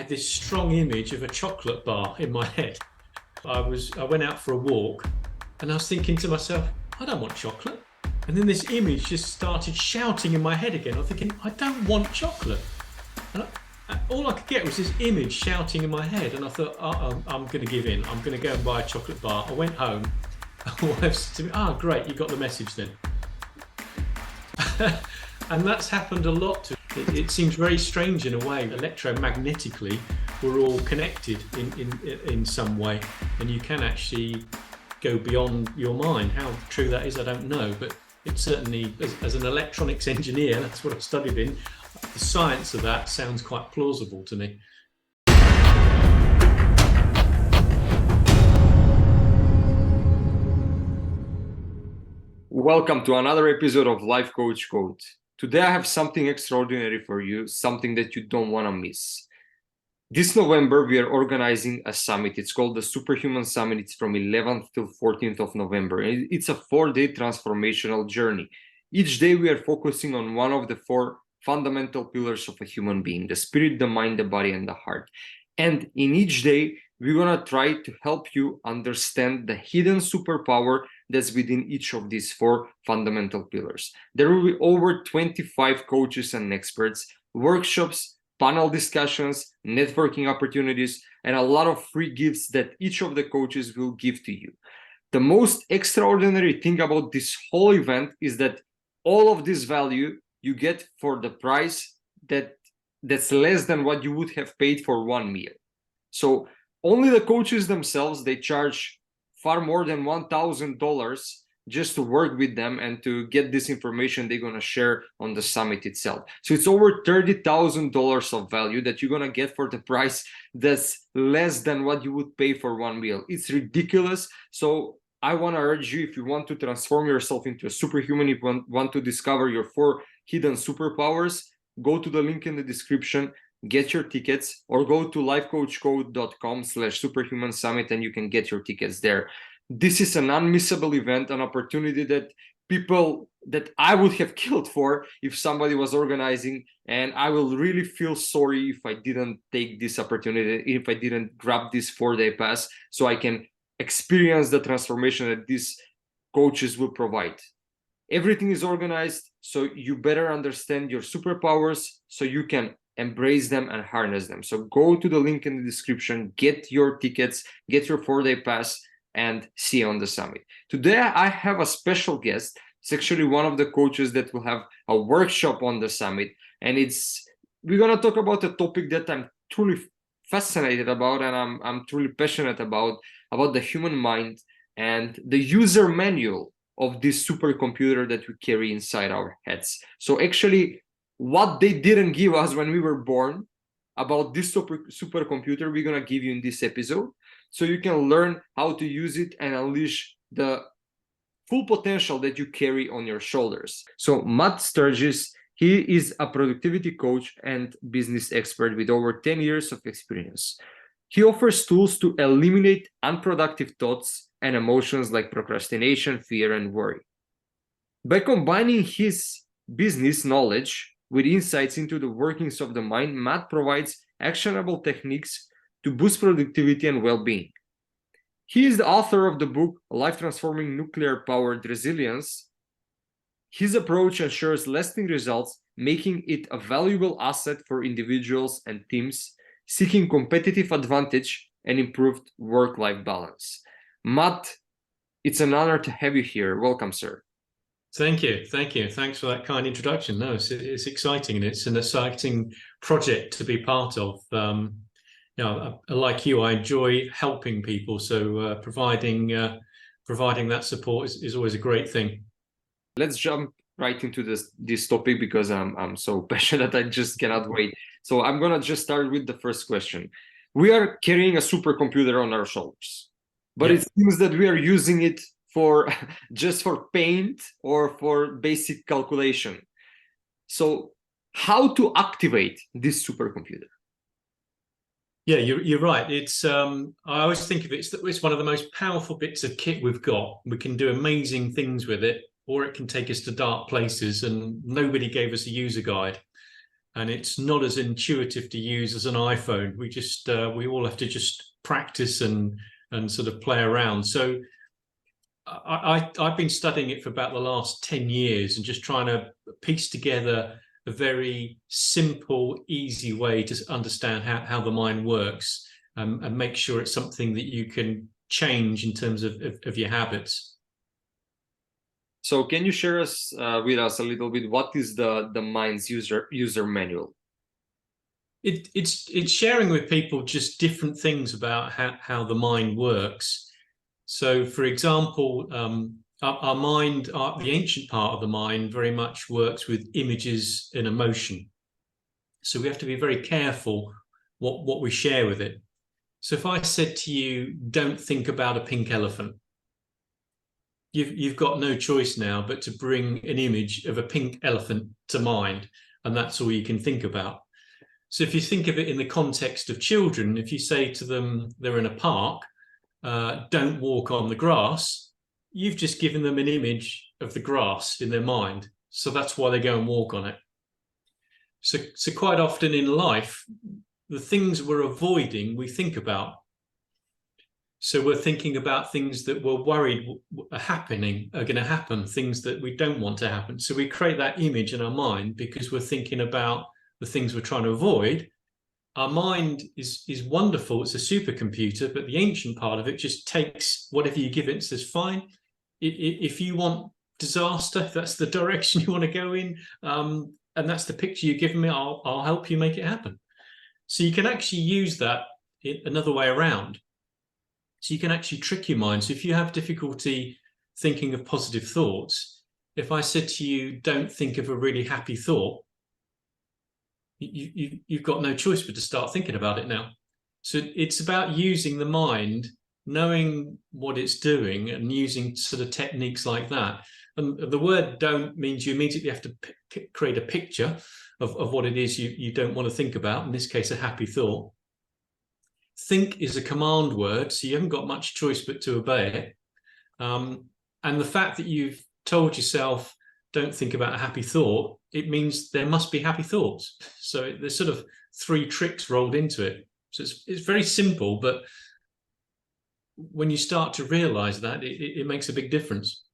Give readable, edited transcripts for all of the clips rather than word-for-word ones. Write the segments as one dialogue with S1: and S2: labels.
S1: had this strong image of a chocolate bar in my head. I went out for a walk and I was thinking to myself, I don't want chocolate. And then this image just started shouting in my head again. I was thinking, I don't want chocolate. And all I could get was this image shouting in my head. And I thought, I'm going to give in. I'm going to go and buy a chocolate bar. I went home. My wife said to me, great, you got the message then. And that's happened a lot. It seems very strange in a way. Electromagnetically, we're all connected in some way. And you can actually go beyond your mind. How true that is, I don't know. But it's certainly, as an electronics engineer, that's what I studied in, the science of that sounds quite plausible to me.
S2: Welcome to another episode of Life Coach Code. Today I have something extraordinary for you, something that you don't want to miss. This November we are organizing a summit. It's called the Superhuman Summit. It's from 11th till 14th of November. It's a 4-day transformational journey. Each day we are focusing on one of the 4 fundamental pillars of a human being: the spirit, the mind, the body, and the heart. And in each day we're going to try to help you understand the hidden superpower that's within each of these 4 fundamental pillars. There will be over 25 coaches and experts, workshops, panel discussions, networking opportunities, and a lot of free gifts that each of the coaches will give to you. The most extraordinary thing about this whole event is that all of this value you get for the price that's less than what you would have paid for one meal. So only the coaches themselves, they charge far more than $1,000 just to work with them and to get this information they're going to share on the summit itself. So it's over $30,000 of value that you're going to get for the price that's less than what you would pay for one meal. It's ridiculous. So I want to urge you, if you want to transform yourself into a superhuman, if you want to discover your 4 hidden superpowers, go to the link in the description, get your tickets, or go to lifecoachcode.com/superhuman summit and you can get your tickets there. This is an unmissable event, an opportunity that people that I would have killed for if somebody was organizing, and I will really feel sorry if I didn't take this opportunity, if I didn't grab this 4-day pass so I can experience the transformation that these coaches will provide. Everything is organized, so you better understand your superpowers so you can embrace them and harness them. So go to the link in the description, get your tickets, get your 4-day pass, and see you on the summit. Today I have a special guest. It's actually one of the coaches that will have a workshop on the summit, and we're gonna talk about a topic that I'm truly fascinated about and I'm truly passionate about the human mind and the user manual of this supercomputer that we carry inside our heads. So actually, what they didn't give us when we were born about this supercomputer, we're gonna give you in this episode, so you can learn how to use it and unleash the full potential that you carry on your shoulders. So Matt Sturgess, he is a productivity coach and business expert with over 10 years of experience. He offers tools to eliminate unproductive thoughts and emotions like procrastination, fear, and worry. By combining his business knowledge with insights into the workings of the mind, Matt provides actionable techniques to boost productivity and well-being. He is the author of the book Life-Transforming Nuclear-Powered Resilience. His approach ensures lasting results, making it a valuable asset for individuals and teams seeking competitive advantage and improved work-life balance. Matt, it's an honor to have you here. Welcome, sir.
S1: Thank you. Thanks for that kind introduction. No, it's exciting, and it's an exciting project to be part of. Like you, I enjoy helping people, so providing that support is always a great thing.
S2: Let's jump right into this topic because I'm so passionate. I just cannot wait. So I'm gonna just start with the first question. We are carrying a supercomputer on our shoulders, but It seems that we are using it for just for paint or for basic calculation. So how to activate this supercomputer?
S1: Yeah, you're right. It's I always think of it, it's one of the most powerful bits of kit we've got. We can do amazing things with it, or it can take us to dark places, and nobody gave us a user guide. and it's not as intuitive to use as an iPhone. We all have to just practice and sort of play around. So I've been studying it for about the last 10 years and just trying to piece together a very simple, easy way to understand how the mind works, and make sure it's something that you can change in terms of your habits.
S2: So can you share with us a little bit, what is the mind's user manual?
S1: It's sharing with people just different things about how the mind works. So, for example, our mind, the ancient part of the mind, very much works with images and emotion. So we have to be very careful what we share with it. So if I said to you, don't think about a pink elephant, you've got no choice now but to bring an image of a pink elephant to mind, and that's all you can think about. So if you think of it in the context of children, if you say to them they're in a park, don't walk on the grass, you've just given them an image of the grass in their mind. So that's why they go and walk on it. So quite often in life, the things we're avoiding, we think about. So we're thinking about things that we're worried are going to happen, things that we don't want to happen. So we create that image in our mind because we're thinking about the things we're trying to avoid. Our mind is wonderful. It's a supercomputer, but the ancient part of it just takes whatever you give it and says, fine, if you want disaster, if that's the direction you want to go in, and that's the picture you're giving me, I'll help you make it happen. So you can actually use that another way around. So you can actually trick your mind. So if you have difficulty thinking of positive thoughts, if I said to you, don't think of a really happy thought, you've got no choice but to start thinking about it now. So it's about using the mind, knowing what it's doing, and using sort of techniques like that. And the word don't means you immediately have to create a picture of what it is you don't want to think about, in this case, a happy thought. Think is a command word, so you haven't got much choice but to obey it. And the fact that you've told yourself, don't think about a happy thought, it means there must be happy thoughts. So there's sort of 3 tricks rolled into it. So it's very simple, but when you start to realize that, it makes a big difference.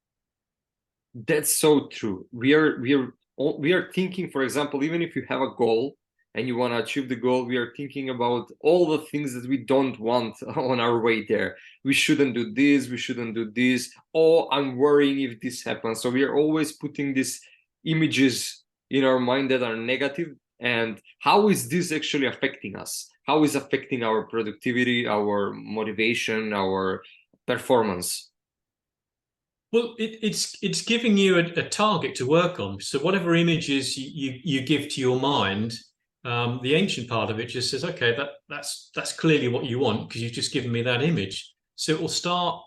S2: That's so true. We are thinking, for example, even if you have a goal and you want to achieve the goal, we are thinking about all the things that we don't want on our way there. We shouldn't do this, we shouldn't do this. Oh, I'm worrying if this happens. So we are always putting these images in our mind that are negative. And how is this actually affecting us? How is affecting our productivity, our motivation, our performance?
S1: Well, it's giving you a target to work on. So whatever images you give to your mind, the ancient part of it just says, okay, that's clearly what you want because you've just given me that image. So it will start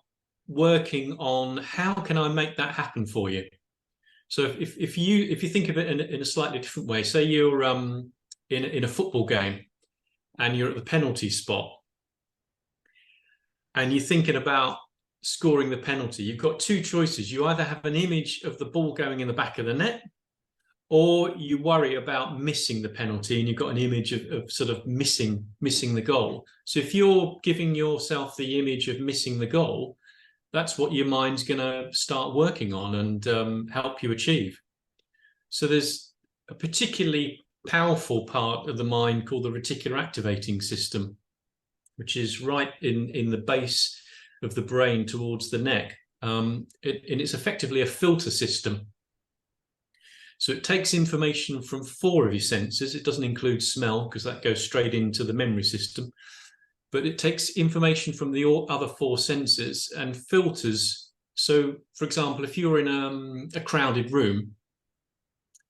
S1: working on how can I make that happen for you. So if you think of it in a slightly different way, say you're in a football game and you're at the penalty spot and you're thinking about scoring the penalty, you've got 2 choices. You either have an image of the ball going in the back of the net, or you worry about missing the penalty and you've got an image of sort of missing the goal. So if you're giving yourself the image of missing the goal, that's what your mind's going to start working on and help you achieve. So there's a particularly powerful part of the mind called the reticular activating system, which is right in the base of the brain towards the neck. And it's effectively a filter system. So it takes information from 4 of your senses. It doesn't include smell because that goes straight into the memory system. But it takes information from the other 4 senses and filters. So, for example, if you're in a crowded room,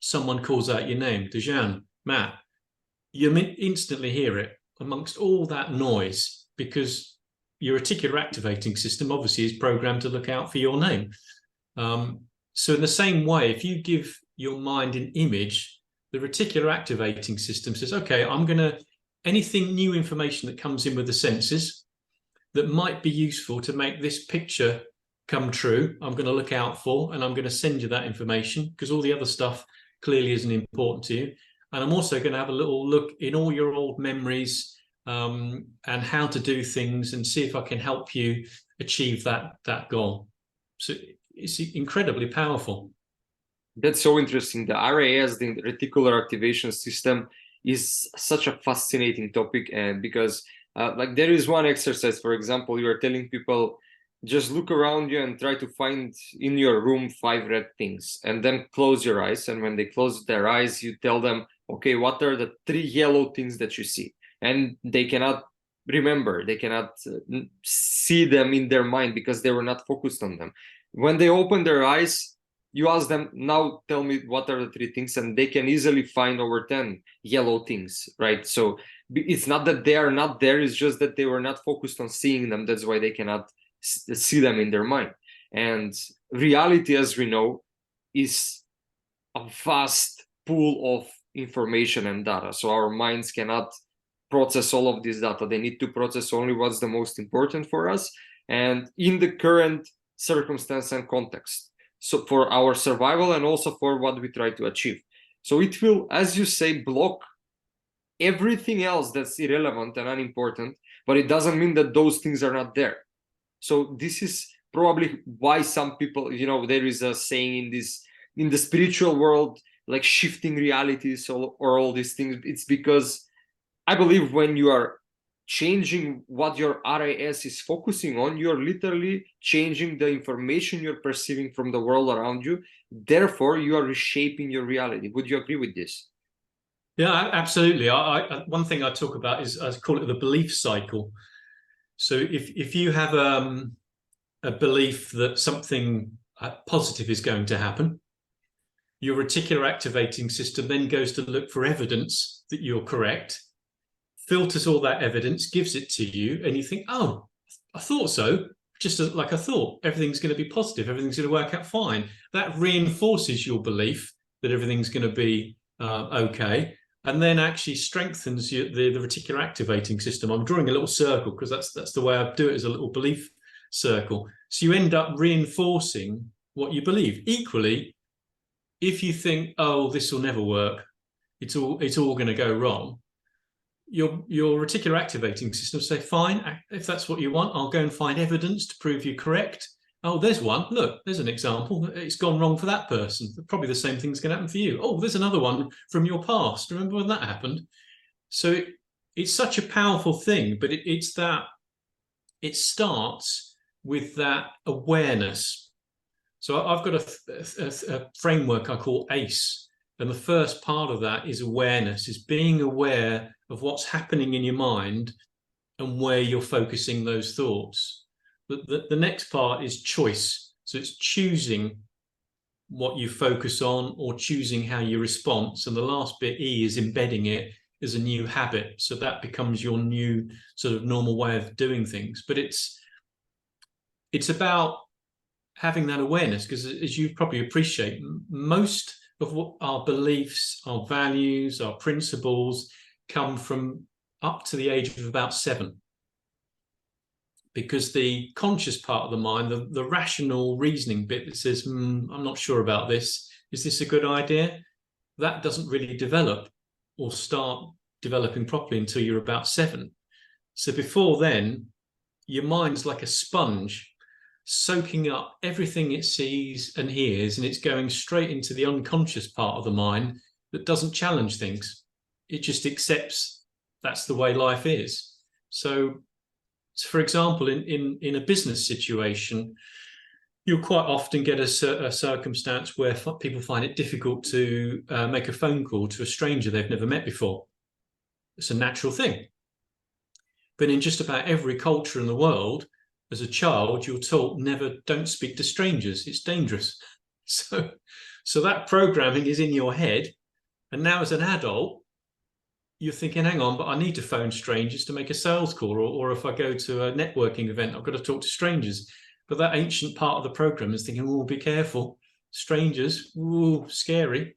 S1: someone calls out your name, Dejan, Matt, you instantly hear it amongst all that noise because your reticular activating system obviously is programmed to look out for your name. So in the same way, if you give your mind an image, the reticular activating system says, okay, anything new information that comes in with the senses that might be useful to make this picture come true, I'm going to look out for, and I'm going to send you that information because all the other stuff clearly isn't important to you. And I'm also going to have a little look in all your old memories and how to do things, and see if I can help you achieve that goal. So it's incredibly powerful.
S2: That's so interesting. The RAS, the Reticular Activation System, is such a fascinating topic, and because like there is one exercise, for example, you are telling people, just look around you and try to find in your room 5 red things, and then close your eyes. And when they close their eyes, you tell them, okay, what are the 3 yellow things that you see? And they cannot remember, they cannot see them in their mind because they were not focused on them. When they open their eyes, you ask them, now tell me what are the 3 things, and they can easily find over 10 yellow things, right? So it's not that they are not there, it's just that they were not focused on seeing them. That's why they cannot see them in their mind. And reality, as we know, is a vast pool of information and data. So our minds cannot process all of this data. They need to process only what's the most important for us and in the current circumstance and context. So for our survival and also for what we try to achieve. So it will, as you say, block everything else that's irrelevant and unimportant, but it doesn't mean that those things are not there. So this is probably why some people, you know, there is a saying in the spiritual world, like shifting realities or all these things. It's because I believe when you are changing what your RAS is focusing on, you're literally changing the information you're perceiving from the world around you. Therefore, you are reshaping your reality. Would you agree with this?
S1: Yeah, absolutely. One thing I talk about is, I call it the belief cycle. So if you have a belief that something positive is going to happen, your reticular activating system then goes to look for evidence that you're correct, filters all that evidence, gives it to you, and you think, oh, I thought so. Just like I thought, everything's going to be positive, everything's going to work out fine. That reinforces your belief that everything's going to be okay, and then actually strengthens the reticular activating system. I'm drawing a little circle because that's the way I do it, as a little belief circle. So you end up reinforcing what you believe. Equally, if you think, oh, this will never work, it's all going to go wrong, your reticular activating system say, fine, if that's what you want, I'll go and find evidence to prove you correct. Oh, there's one. Look, there's an example. It's gone wrong for that person. Probably the same thing's going to happen for you. Oh, there's another one from your past. Remember when that happened? So it's such a powerful thing, but it's that it starts with that awareness. So I've got a framework I call ACE. And the first part of that is awareness, is being aware of what's happening in your mind and where you're focusing those thoughts. The next part is choice. So it's choosing what you focus on or choosing how you respond. So the last bit, E, is embedding it as a new habit. So that becomes your new sort of normal way of doing things. But it's about having that awareness, because as you probably appreciate, most of what our beliefs, our values, our principles come from up to the age of about 7. Because the conscious part of the mind, the rational reasoning bit that says, I'm not sure about this, is this a good idea? That doesn't really develop or start developing properly until you're about 7. So before then, your mind's like a sponge, soaking up everything it sees and hears, and it's going straight into the unconscious part of the mind that doesn't challenge things. It just accepts that's the way life is. So for example, in a business situation, you'll quite often get a circumstance where people find it difficult to make a phone call to a stranger they've never met before. It's a natural thing. But in just about every culture in the world, as a child, you're taught don't speak to strangers. It's dangerous. So that programming is in your head. And now as an adult, you're thinking, hang on, but I need to phone strangers to make a sales call, or if I go to a networking event, I've got to talk to strangers. But that ancient part of the program is thinking, oh, be careful. Strangers, ooh, scary.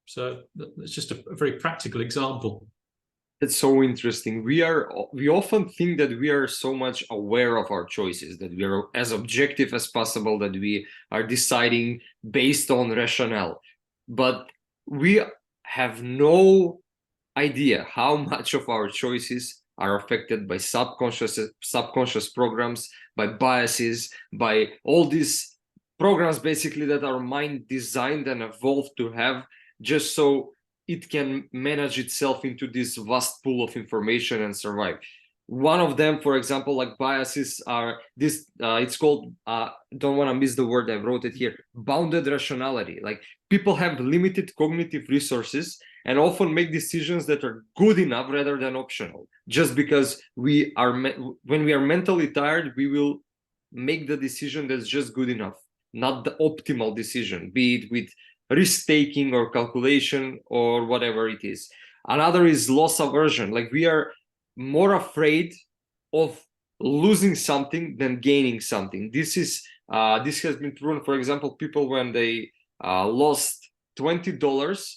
S1: So that's just a very practical example.
S2: It's so interesting. We often think that we are so much aware of our choices, that we are as objective as possible, that we are deciding based on rationale. But we have no idea how much of our choices are affected by subconscious programs, by biases, by all these programs basically that our mind designed and evolved to have, just so it can manage itself into this vast pool of information and survive. One of them, for example, like biases, are this, it's called, don't want to miss the word, I wrote it here, bounded rationality. Like, people have limited cognitive resources and often make decisions that are good enough rather than optional. Just because we are, when we are mentally tired, we will make the decision that's just good enough, not the optimal decision, be it with risk taking or calculation or whatever it is. Another is loss aversion. Like, we are more afraid of losing something than gaining something. This has been proven. For example, people, when they lost $20,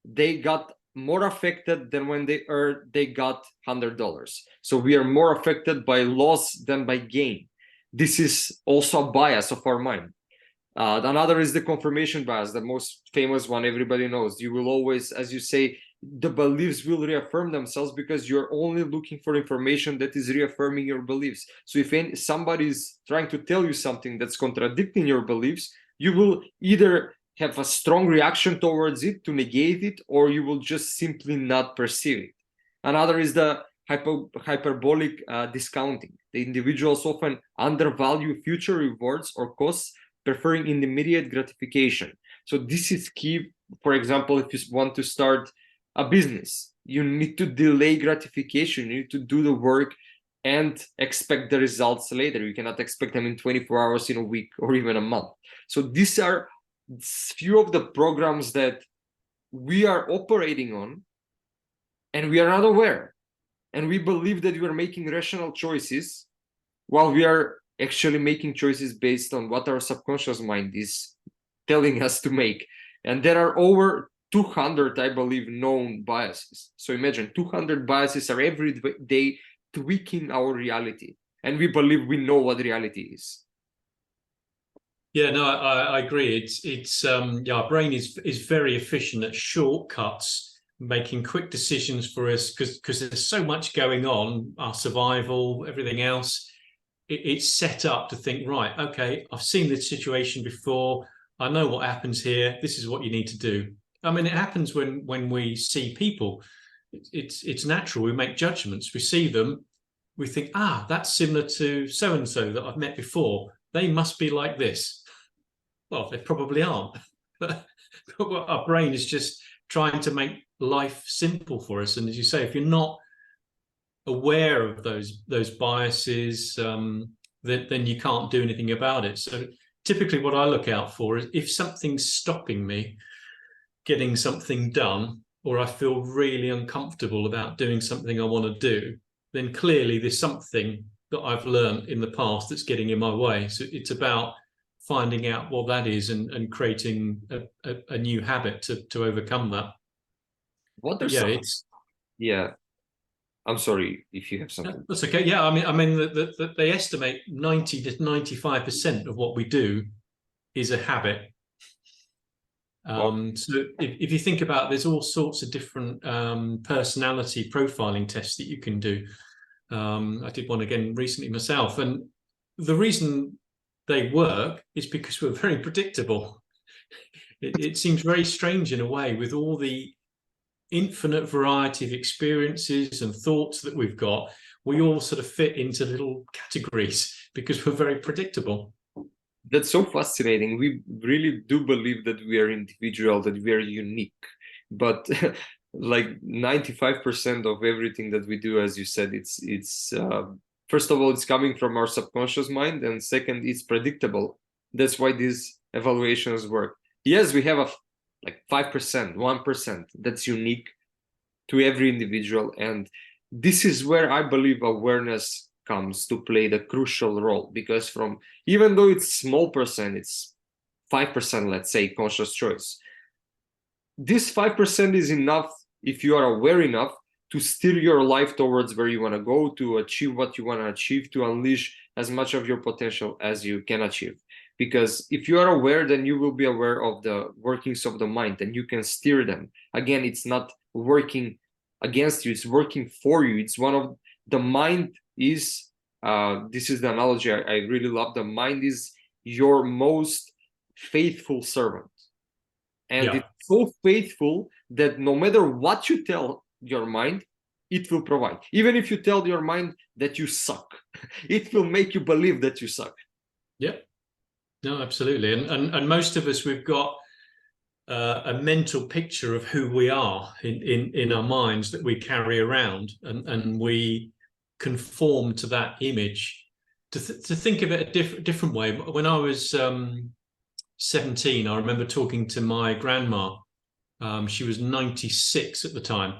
S2: they got more affected than when they got $100. So we are more affected by loss than by gain. This is also a bias of our mind. Another is the confirmation bias, the most famous one everybody knows. You will always, as you say, the beliefs will reaffirm themselves because you're only looking for information that is reaffirming your beliefs. So if somebody is trying to tell you something that's contradicting your beliefs, you will either have a strong reaction towards it to negate it, or you will just simply not perceive it. Another is the hyperbolic discounting. The individuals often undervalue future rewards or costs, preferring immediate gratification. So this is key. For example, if you want to start a business, you need to delay gratification. You need to do the work and expect the results later. You cannot expect them in 24 hours, in a week, or even a month. So these are few of the programs that we are operating on, and we are not aware. And we believe that we are making rational choices, while we are actually making choices based on what our subconscious mind is telling us to make. And there are over 200, I believe, known biases. So imagine 200 biases are every day tweaking our reality, and we believe we know what reality is.
S1: Yeah, no, I agree. It's yeah, our brain is very efficient at shortcuts, making quick decisions for us, because there's so much going on, our survival, everything else. It's set up to think, right, okay, I've seen this situation before. I know what happens here. This is what you need to do. I mean, it happens when we see people. It's natural. We make judgments. We see them. We think, that's similar to so and so that I've met before. They must be like this. Well, they probably aren't. But our brain is just trying to make life simple for us. And as you say, if you're not aware of those biases, then you can't do anything about it. So typically what I look out for is, if something's stopping me getting something done, or I feel really uncomfortable about doing something I want to do, then clearly there's something that I've learned in the past that's getting in my way. So it's about finding out what that is, and creating a new habit to overcome that.
S2: What are yeah, I'm sorry if you have something.
S1: That's okay. Yeah, I mean, they estimate 90 to 95% of what we do is a habit. So if you think about, there's all sorts of different personality profiling tests that you can do. I did one again recently myself, and the reason they work is because we're very predictable. It seems very strange in a way, with all the infinite variety of experiences and thoughts that we've got. We all sort of fit into little categories because we're very predictable.
S2: That's so fascinating. We really do believe that we are individual, that we are unique, but like 95% of everything that we do, as you said, it's first of all, it's coming from our subconscious mind, and second, it's predictable. That's why these evaluations work. Yes, we have like 5%, 1% that's unique to every individual, and this is where I believe awareness comes to play the crucial role, because even though it's small percent, it's 5%, let's say, conscious choice, this 5% is enough, if you are aware enough, to steer your life towards where you want to go, to achieve what you want to achieve, to unleash as much of your potential as you can achieve. because if you are aware, then you will be aware of the workings of the mind and you can steer them. Again, it's not working against you, it's working for you. It's one of the mind is this is the analogy I really love. The mind is your most faithful servant, and it's so faithful that no matter what you tell your mind, it will provide. Even if you tell your mind that you suck, it will make you believe that you suck.
S1: Yep. No, absolutely. And most of us, we've got a mental picture of who we are in our minds that we carry around, and we conform to that image. To think of it a different way, when I was 17, I remember talking to my grandma. She was 96 at the time.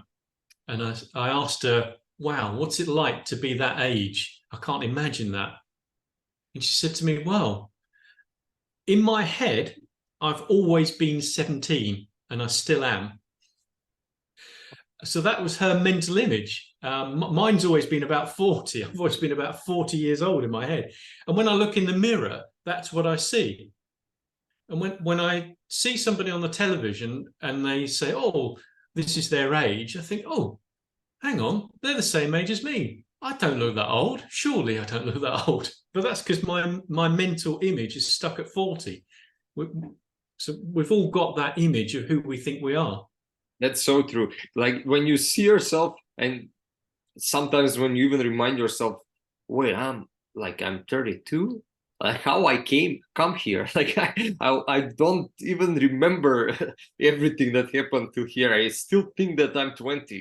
S1: And I asked her, wow, what's it like to be that age? I can't imagine that. And she said to me, well, in my head, I've always been 17 and I still am. So that was her mental image. Mine's always been about 40. I've always been about 40 years old in my head. And when I look in the mirror, that's what I see. And when I see somebody on the television and they say, oh, this is their age, I think, oh, hang on, they're the same age as me. I don't look that old. Surely I don't look that old. But that's because my mental image is stuck at 40. So we've all got that image of who we think we are.
S2: That's so true. Like when you see yourself, and sometimes when you even remind yourself, wait, I'm 32. Like how I come here. Like I don't even remember everything that happened to here. I still think that I'm 20.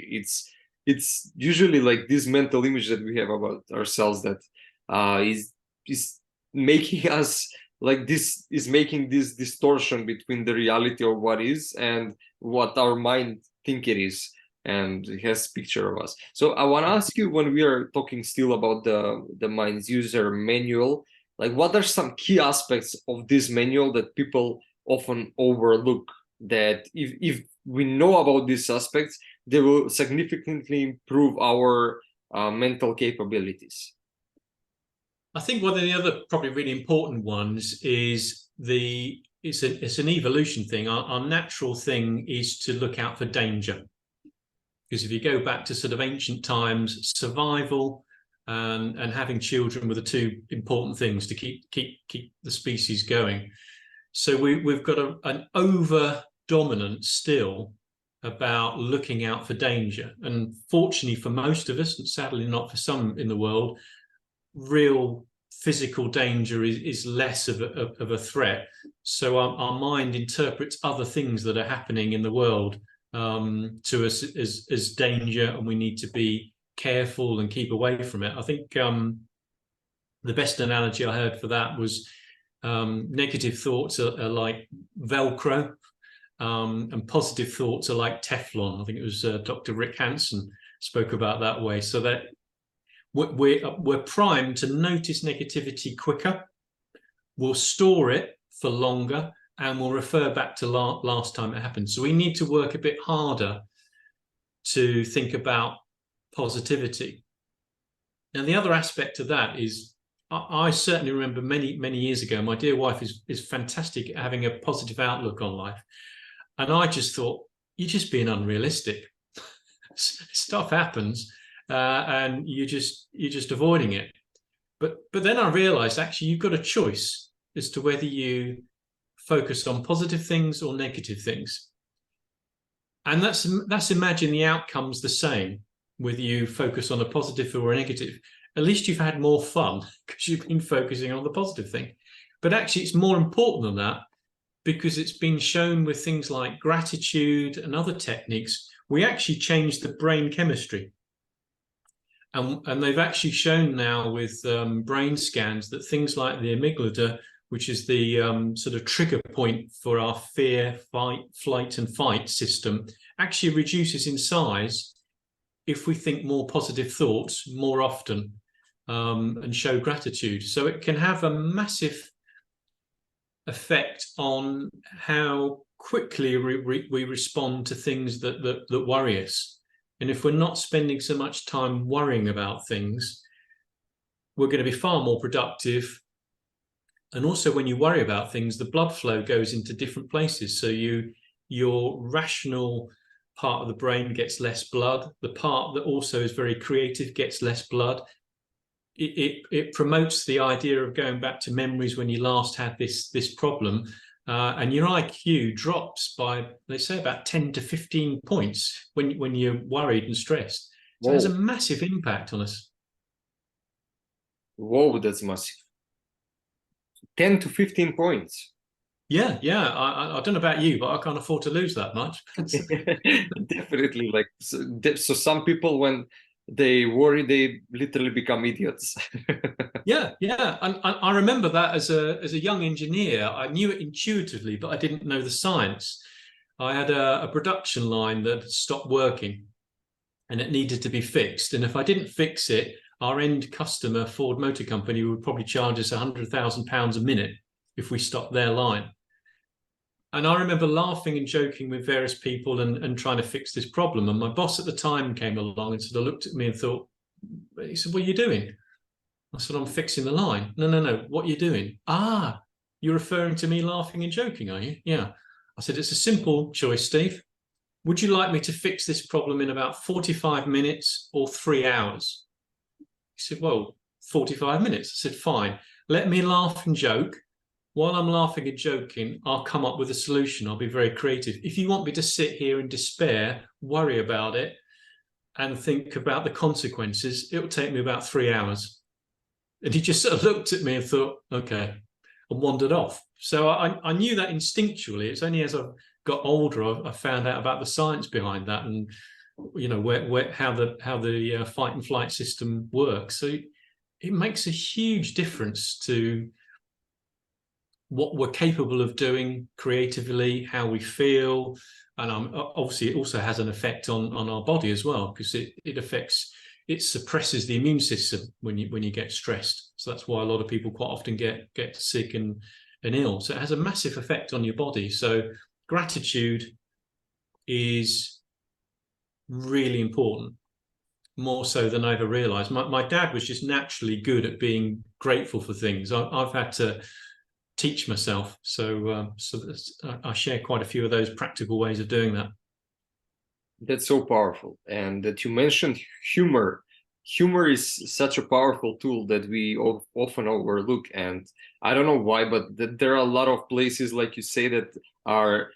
S2: It's usually like this mental image that we have about ourselves that is making us like this, is making this distortion between the reality of what is and what our mind think it is, and it has picture of us. So I want to ask you, when we are talking still about the mind's user manual, like what are some key aspects of this manual that people often overlook, that if we know about these aspects, they will significantly improve our mental capabilities?
S1: I think one of the other probably really important ones is it's an evolution thing. Our natural thing is to look out for danger. Because if you go back to sort of ancient times, survival and having children were the two important things to keep the species going. So we've got an over dominance still about looking out for danger. And fortunately for most of us, and sadly not for some in the world, real physical danger is less of a threat. So our mind interprets other things that are happening in the world to us as danger, and we need to be careful and keep away from it. I think the best analogy I heard for that was negative thoughts are like Velcro, and positive thoughts are like Teflon. I think it was Dr. Rick Hansen spoke about that way. So that we're primed to notice negativity quicker, we'll store it for longer, and we'll refer back to last time it happened. So we need to work a bit harder to think about positivity. And the other aspect of that is, I certainly remember many years ago, my dear wife is fantastic at having a positive outlook on life. And I just thought, you're just being unrealistic. Stuff happens, and you're just avoiding it. But then I realized, actually, you've got a choice as to whether you focus on positive things or negative things. And that's imagine the outcome's the same, whether you focus on a positive or a negative. At least you've had more fun because you've been focusing on the positive thing. But actually, it's more important than that, because it's been shown with things like gratitude and other techniques, we actually change the brain chemistry. And they've actually shown now with brain scans that things like the amygdala, which is the sort of trigger point for our fear, flight and fight system, actually reduces in size if we think more positive thoughts more often and show gratitude. So it can have a massive effect on how quickly we respond to things that worry us. And if we're not spending so much time worrying about things, we're going to be far more productive, And also when you worry about things, the blood flow goes into different places. So your rational part of the brain gets less blood. The part that also is very creative gets less blood. It promotes the idea of going back to memories when you last had this problem. And your IQ drops by, they say, about 10 to 15 points when you're worried and stressed. So it has a massive impact on us.
S2: Whoa, that's massive. 10 to 15 points.
S1: Yeah. I don't know about you, but I can't afford to lose that much.
S2: Definitely. Like, so some people, when they worry, they literally become idiots.
S1: Yeah. And I remember that as a young engineer, I knew it intuitively, but I didn't know the science. I had a production line that had stopped working and it needed to be fixed. And if I didn't fix it, our end customer, Ford Motor Company, would probably charge us £100,000 a minute if we stopped their line. And I remember laughing and joking with various people and trying to fix this problem. And my boss at the time came along and sort of looked at me and thought, he said, "What are you doing?" I said, "I'm fixing the line." No. What are you doing? "Ah, you're referring to me laughing and joking, are you?" "Yeah." I said, "It's a simple choice, Steve. Would you like me to fix this problem in about 45 minutes or 3 hours?" He said, "Well, 45 minutes. I said, "Fine. Let me laugh and joke. While I'm laughing and joking, I'll come up with a solution. I'll be very creative. If you want me to sit here in despair, worry about it, and think about the consequences, it'll take me about 3 hours." And he just sort of looked at me and thought, "Okay," and wandered off. So I knew that instinctually. It's only as I've got older I found out about the science behind that, and how the fight and flight system works. So it makes a huge difference to what we're capable of doing creatively, how we feel, and obviously it also has an effect on our body as well, because it suppresses the immune system when you get stressed. So that's why a lot of people quite often get sick and ill. So it has a massive effect on your body. So gratitude is really important, more so than I ever realized. My dad was just naturally good at being grateful for things. I've had to teach myself. So I share quite a few of those practical ways of doing that.
S2: That's so powerful. And that you mentioned humor. Humor is such a powerful tool that we often overlook. And I don't know why, but there are a lot of places, like you say, that are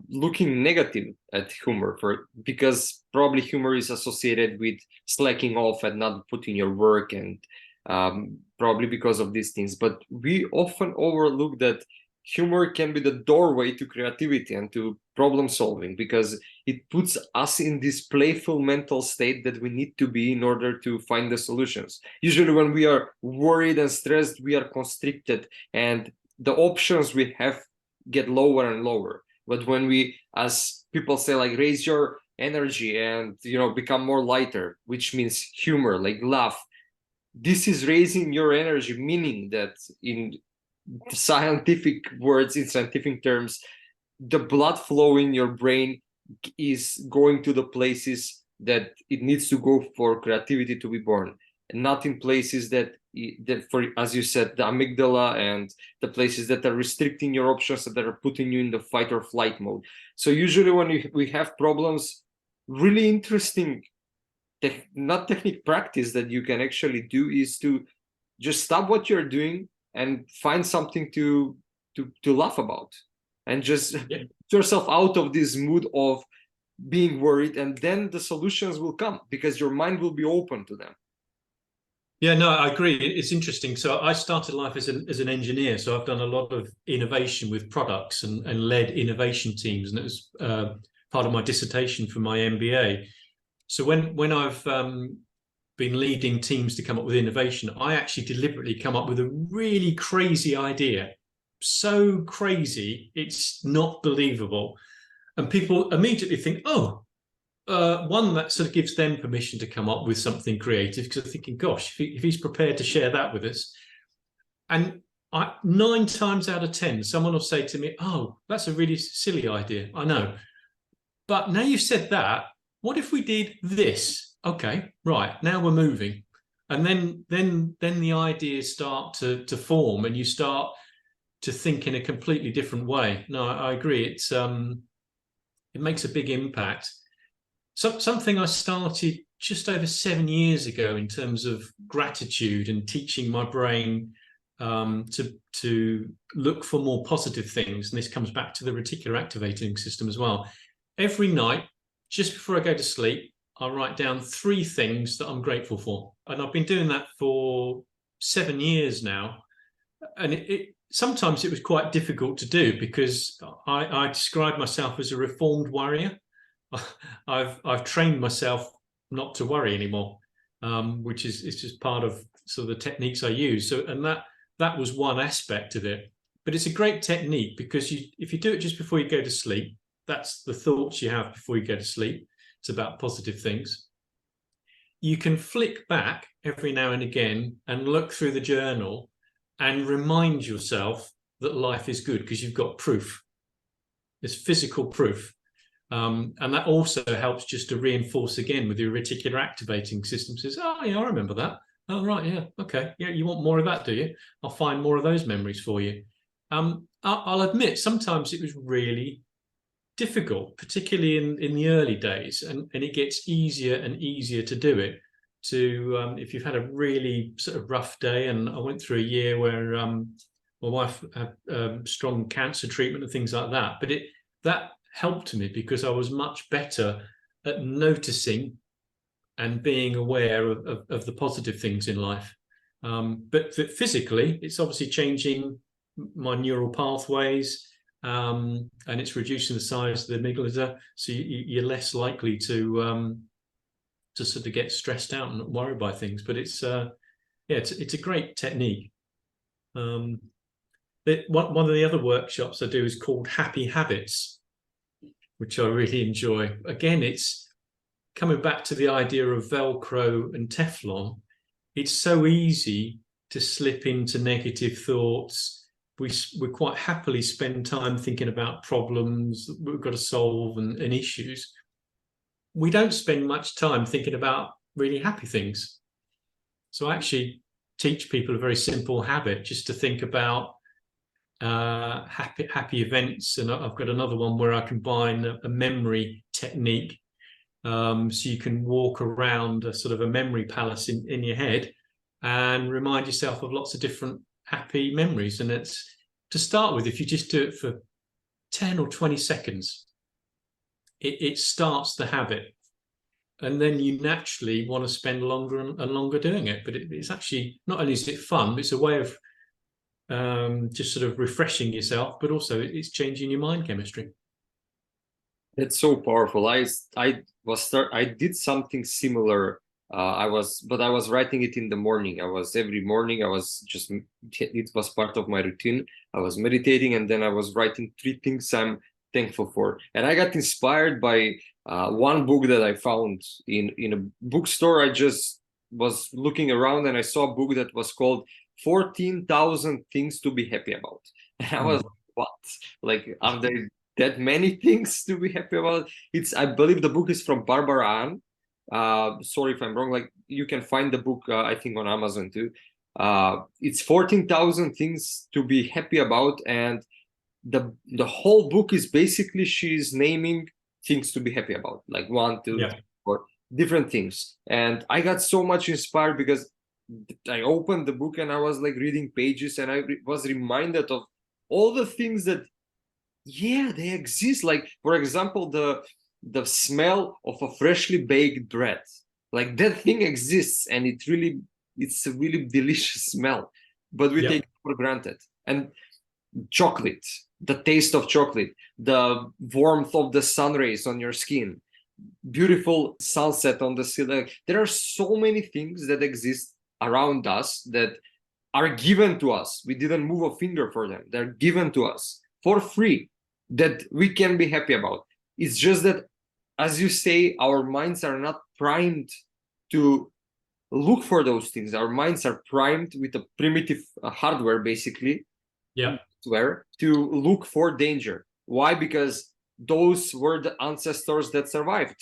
S2: looking negative at humor, because probably humor is associated with slacking off and not putting your work, and probably because of these things. But we often overlook that humor can be the doorway to creativity and to problem solving, because it puts us in this playful mental state that we need to be in order to find the solutions. Usually when we are worried and stressed, we are constricted and the options we have get lower and lower. But when we, as people say, like, raise your energy and become more lighter, which means humor, like laugh, this is raising your energy, meaning that in scientific words, in scientific terms, the blood flow in your brain is going to the places that it needs to go for creativity to be born, and not in places that for, as you said, the amygdala, and the places that are restricting your options, that are putting you in the fight or flight mode. So usually when we have problems, really interesting not technique practice that you can actually do is to just stop what you're doing and find something to laugh about, and just get yourself out of this mood of being worried, and then the solutions will come because your mind will be open to them.
S1: Yeah, no, I agree. It's interesting. So I started life as an engineer. So I've done a lot of innovation with products and led innovation teams. And it was part of my dissertation for my MBA. So when I've been leading teams to come up with innovation, I actually deliberately come up with a really crazy idea. So crazy, it's not believable. And people immediately think, oh, one that sort of gives them permission to come up with something creative, because they're thinking, gosh, if he's prepared to share that with us. And 9 times out of 10, someone will say to me, oh, that's a really silly idea. I know. But now you've said that, what if we did this? Okay, right, now we're moving. And then the ideas start to form, and you start to think in a completely different way. No, I agree. It makes a big impact. Something I started just over 7 years ago in terms of gratitude and teaching my brain to look for more positive things. And this comes back to the reticular activating system as well. Every night, just before I go to sleep, I write down 3 things that I'm grateful for. And I've been doing that for 7 years now. And sometimes it was quite difficult to do because I describe myself as a reformed warrior. I've trained myself not to worry anymore, which is it's just part of sort of the techniques I use. So, and that was one aspect of it. But it's a great technique because if you do it just before you go to sleep, that's the thoughts you have before you go to sleep. It's about positive things. You can flick back every now and again and look through the journal and remind yourself that life is good because you've got proof. There's physical proof. And that also helps just to reinforce again with your reticular activating system. Says, oh, yeah, I remember that. Oh, right, yeah, okay. Yeah, you want more of that, do you? I'll find more of those memories for you. I'll admit, sometimes it was really difficult, particularly in the early days, and it gets easier and easier to do it. If you've had a really sort of rough day, and I went through a year where my wife had strong cancer treatment and things like that, but that helped me because I was much better at noticing and being aware of the positive things in life. But physically, it's obviously changing my neural pathways, and it's reducing the size of the amygdala, so you're less likely to sort of get stressed out and worried by things. But it's a great technique. One of the other workshops I do is called Happy Habits, which I really enjoy. Again, it's coming back to the idea of Velcro and Teflon. It's so easy to slip into negative thoughts. We quite happily spend time thinking about problems that we've got to solve and issues. We don't spend much time thinking about really happy things. So I actually teach people a very simple habit just to think about happy events. And I've got another one where I combine a memory technique. So you can walk around a sort of a memory palace in your head and remind yourself of lots of different happy memories. And it's, to start with, if you just do it for 10 or 20 seconds, it starts the habit. And then you naturally want to spend longer and longer doing it. But it's actually, not only is it fun, but it's a way of just sort of refreshing yourself, but also it's changing your mind chemistry.
S2: That's so powerful. I did something similar. I was writing it in the morning. Every morning it was part of my routine. I was meditating, and then I was writing 3 things I'm thankful for. And I got inspired by one book that I found in a bookstore. I just was looking around and I saw a book that was called 14,000 Things to Be Happy About. And I was like, what? Like, are there that many things to be happy about? I believe the book is from Barbara Ann. Sorry if I'm wrong. Like, you can find the book, I think, on Amazon too. It's 14,000 things to be happy about, and the whole book is basically she's naming things to be happy about, like 1, 2, 3, 4 different things. And I got so much inspired because I opened the book and I was like reading pages, and I was reminded of all the things that, yeah, they exist. Like, for example, the smell of a freshly baked bread, like that thing exists, and it's a really delicious smell, but we take it for granted. And chocolate, the taste of chocolate, the warmth of the sun rays on your skin, beautiful sunset on the sea. Like, there are so many things that exist around us that are given to us. We didn't move a finger for them. They're given to us for free, that we can be happy about. It's just that, as you say, our minds are not primed to look for those things. Our minds are primed with a primitive hardware, basically, to look for danger. Why? Because those were the ancestors that survived.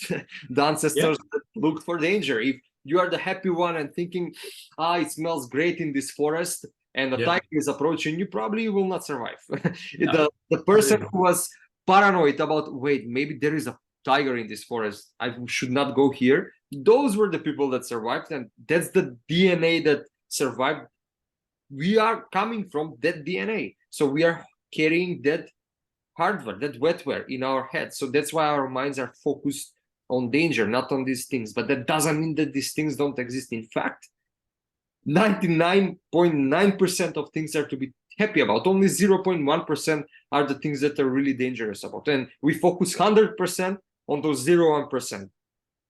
S2: The ancestors that looked for danger. If you are the happy one and thinking, it smells great in this forest, and the
S1: Yeah.
S2: tiger is approaching you, probably you will not survive.
S1: No,
S2: The person
S1: absolutely.
S2: who was paranoid about, wait, maybe there is a tiger in this forest, I should not go here, those were the people that survived, and that's the DNA that survived. We are coming from that DNA, so we are carrying that hardware, that wetware in our head. So that's why our minds are focused on danger, not on these things. But that doesn't mean that these things don't exist. In fact, 99.9% of things are to be happy about. Only 0.1% are the things that are really dangerous about. And we focus 100% on those 0.1%.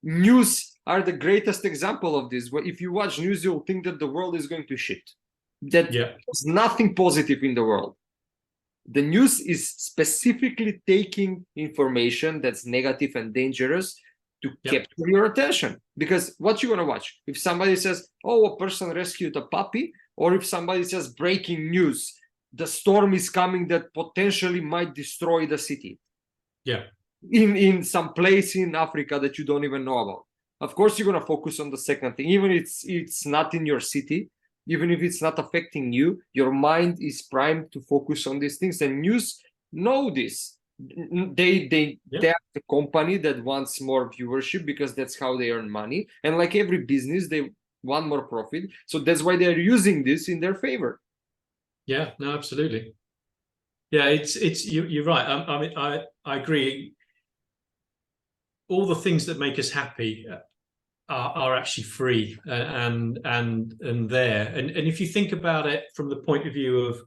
S2: News are the greatest example of this. If you watch news, you'll think that the world is going to shit. That there's nothing positive in the world. The news is specifically taking information that's negative and dangerous to capture your attention. Because what you're going to watch? If somebody says, oh, a person rescued a puppy, or if somebody says breaking news, the storm is coming that potentially might destroy the city.
S1: Yeah.
S2: In some place in Africa that you don't even know about. Of course, you're going to focus on the second thing. Even if it's not in your city, even if it's not affecting you, your mind is primed to focus on these things. And news know this. They have a company that wants more viewership because that's how they earn money. And like every business, they want more profit. So that's why they're using this in their favor.
S1: Yeah, no, absolutely. Yeah, you're right. I mean, I agree. All the things that make us happy are actually free and there. And if you think about it from the point of view of,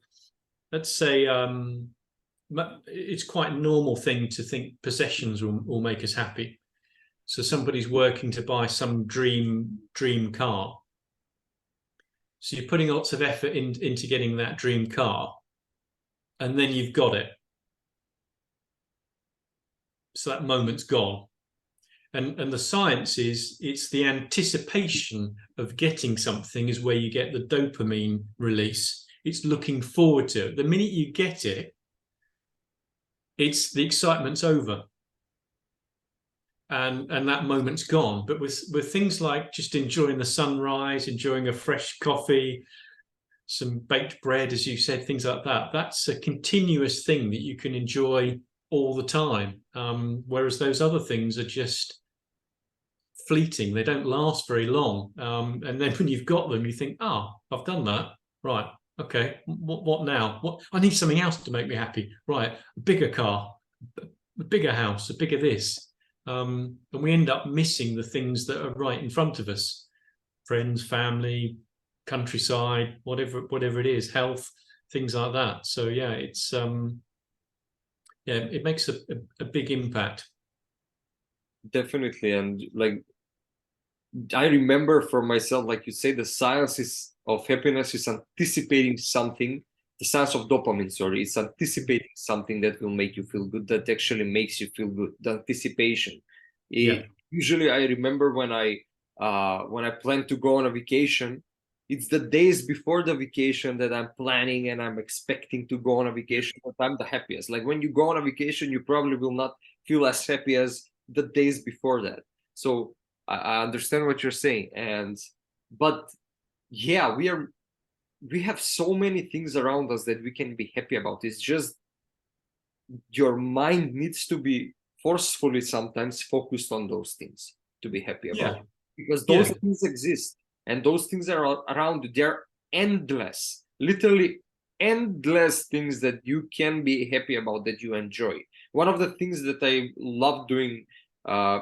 S1: let's say, it's quite a normal thing to think possessions will make us happy. So somebody's working to buy some dream car. So you're putting lots of effort into getting that dream car, and then you've got it. So that moment's gone. And the science is, it's the anticipation of getting something is where you get the dopamine release. It's looking forward to it. The minute you get it, it's the excitement's over. And that moment's gone. But with things like just enjoying the sunrise, enjoying a fresh coffee, some baked bread, as you said, things like that, that's a continuous thing that you can enjoy all the time. Whereas those other things are just fleeting. They don't last very long. And then when you've got them, you think, oh, I've done that. Right. Okay. What now? What? I need something else to make me happy. Right. A bigger car, a bigger house, a bigger this. And we end up missing the things that are right in front of us. Friends, family, countryside, whatever it is, health, things like that. So yeah, it's it makes a big impact.
S2: Definitely. And like, I remember for myself, like you say, the science of happiness is anticipating something. The science of dopamine, sorry, it's anticipating something that will make you feel good, that actually makes you feel good. The anticipation. Usually, I remember when I plan to go on a vacation, it's the days before the vacation that I'm planning and I'm expecting to go on a vacation, but I'm the happiest. Like when you go on a vacation, you probably will not feel as happy as the days before that. So I understand what you're saying, but yeah, we have so many things around us that we can be happy about. It's just your mind needs to be forcefully sometimes focused on those things to be happy about, because those things exist and those things are around you. They're endless, literally endless things that you can be happy about, that you enjoy. One of the things that I love doing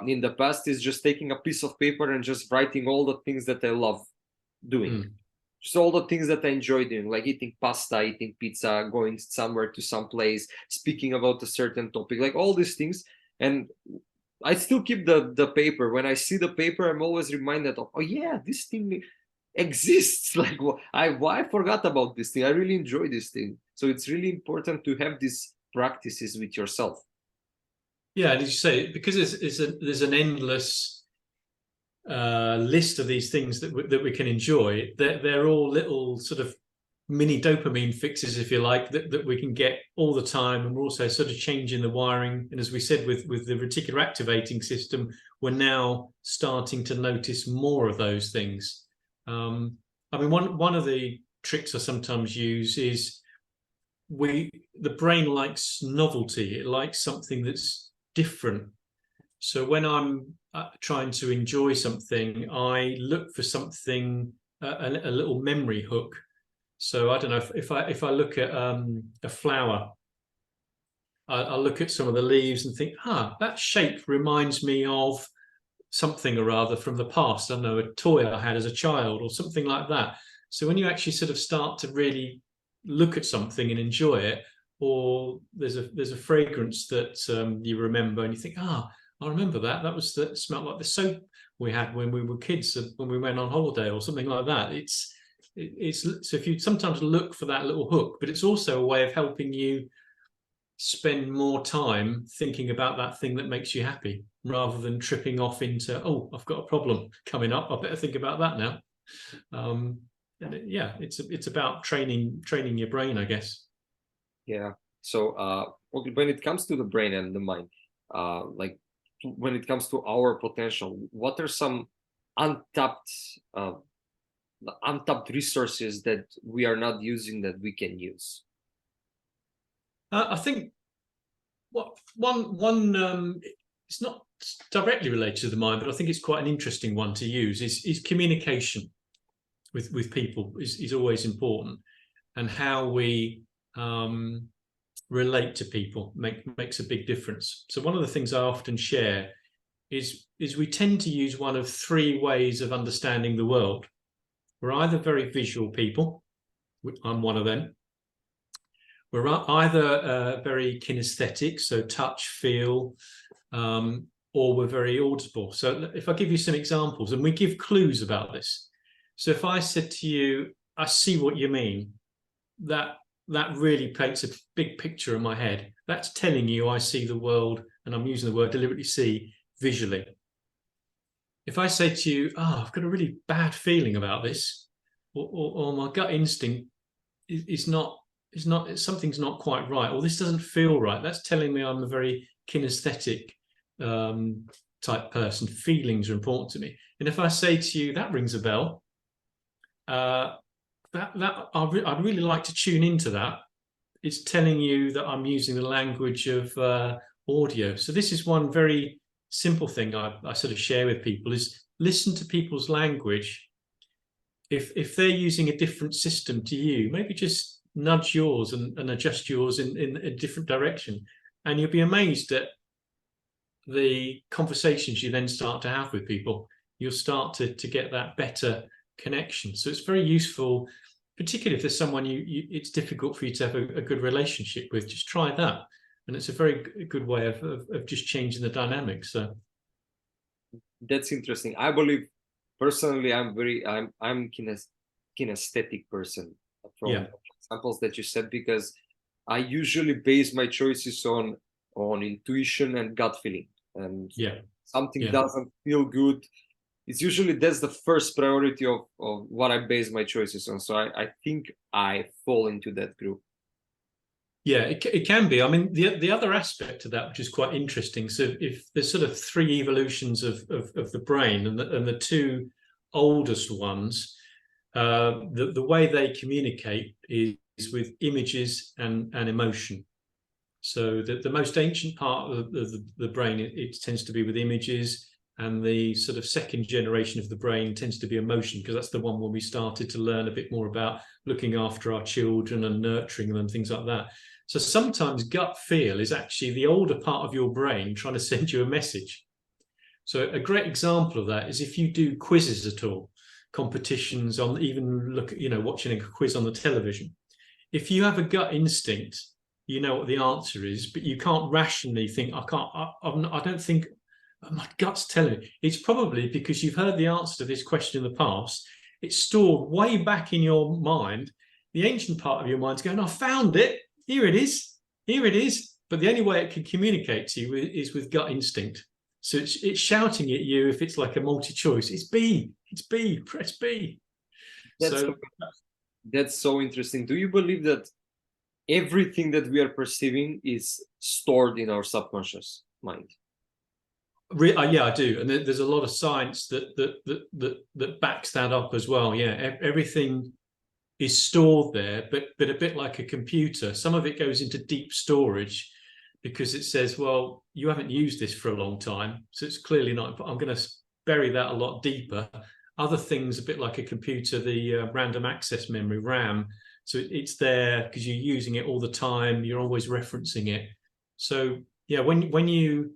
S2: in the past is just taking a piece of paper and just writing all the things that I love doing. Just all the things that I enjoy doing, like eating pasta, eating pizza, going somewhere to some place, speaking about a certain topic, like all these things. And I still keep the paper. When I see the paper, I'm always reminded of, oh yeah, this thing exists. Like, I forgot about this thing. I really enjoy this thing. So it's really important to have these practices with yourself.
S1: Yeah, and as you say, because there's an endless list of these things that we can enjoy. They're all little sort of mini dopamine fixes, if you like, that we can get all the time. And we're also sort of changing the wiring. And as we said, with the reticular activating system, we're now starting to notice more of those things. I mean, one of the tricks I sometimes use is the brain likes novelty. It likes something that's different. So when I'm trying to enjoy something, I look for something, a little memory hook. So I don't know if I look at a flower, I'll look at some of the leaves and think, that shape reminds me of something or other from the past. I don't know, a toy I had as a child or something like that. So when you actually sort of start to really look at something and enjoy it, or there's a fragrance that you remember and you think, I remember that. That smelled like the soap we had when we were kids, when we went on holiday or something like that. It's so if you sometimes look for that little hook, but it's also a way of helping you spend more time thinking about that thing that makes you happy, rather than tripping off into, I've got a problem coming up, I better think about that now. It's about training your brain, I guess.
S2: Yeah. So when it comes to the brain and the mind, like when it comes to our potential, what are some untapped resources that we are not using that we can use?
S1: I think one it's not directly related to the mind, but I think it's quite an interesting one to use, is communication with people is always important, and how we relate to people makes a big difference. So one of the things I often share is we tend to use one of three ways of understanding the world. We're either very visual people, I'm one of them. We're either very kinesthetic, so touch, feel, or we're very audible. So if I give you some examples, and we give clues about this. So if I said to you, I see what you mean, that really paints a big picture in my head. That's telling you I see the world, and I'm using the word deliberately, see, visually. If I say to you, I've got a really bad feeling about this, or my gut instinct is not, something's not quite right, or this doesn't feel right, that's telling me I'm a very kinesthetic type person. Feelings are important to me. And if I say to you, that rings a bell, I'd really like to tune into that. It's telling you that I'm using the language of audio. So this is one very simple thing I sort of share with people, is listen to people's language. If they're using a different system to you, maybe just nudge yours and adjust yours in a different direction, and you'll be amazed at the conversations you then start to have with people. You'll start to get that better connection. So it's very useful, particularly if there's someone it's difficult for you to have a good relationship with. Just try that, and it's a very good way of just changing the dynamics. So
S2: that's interesting. I believe personally I'm kinesthetic person, from examples that you said, because I usually base my choices on intuition and gut feeling. And something doesn't feel good, it's usually that's the first priority of what I base my choices on. So I think I fall into that group.
S1: Yeah, it can be. I mean, the other aspect of that, which is quite interesting. So if there's sort of three evolutions of the brain, and the two oldest ones, the way they communicate is with images and emotion. So the most ancient part of the brain, it tends to be with images, and the sort of second generation of the brain tends to be emotion, because that's the one when we started to learn a bit more about looking after our children and nurturing them and things like that. So sometimes gut feel is actually the older part of your brain trying to send you a message. So a great example of that is if you do quizzes at all, competitions, on even watching a quiz on the television. If you have a gut instinct, you know what the answer is, but you can't rationally think, I don't think, my gut's telling me. It's probably because you've heard the answer to this question in the past. It's stored way back in your mind. The ancient part of your mind's going, I found it. Here it is. Here it is. But the only way it can communicate to you is with gut instinct. So it's shouting at you if it's like a multi-choice. It's B. It's B. Press B.
S2: That's so interesting. Do you believe that everything that we are perceiving is stored in our subconscious mind?
S1: Yeah, I do, and there's a lot of science that backs that up as well. Yeah, everything is stored there, but a bit like a computer. Some of it goes into deep storage because it says, well, you haven't used this for a long time, so it's clearly not. I'm going to bury that a lot deeper. Other things, a bit like a computer, the random access memory, RAM. So it's there because you're using it all the time. You're always referencing it. So yeah, when you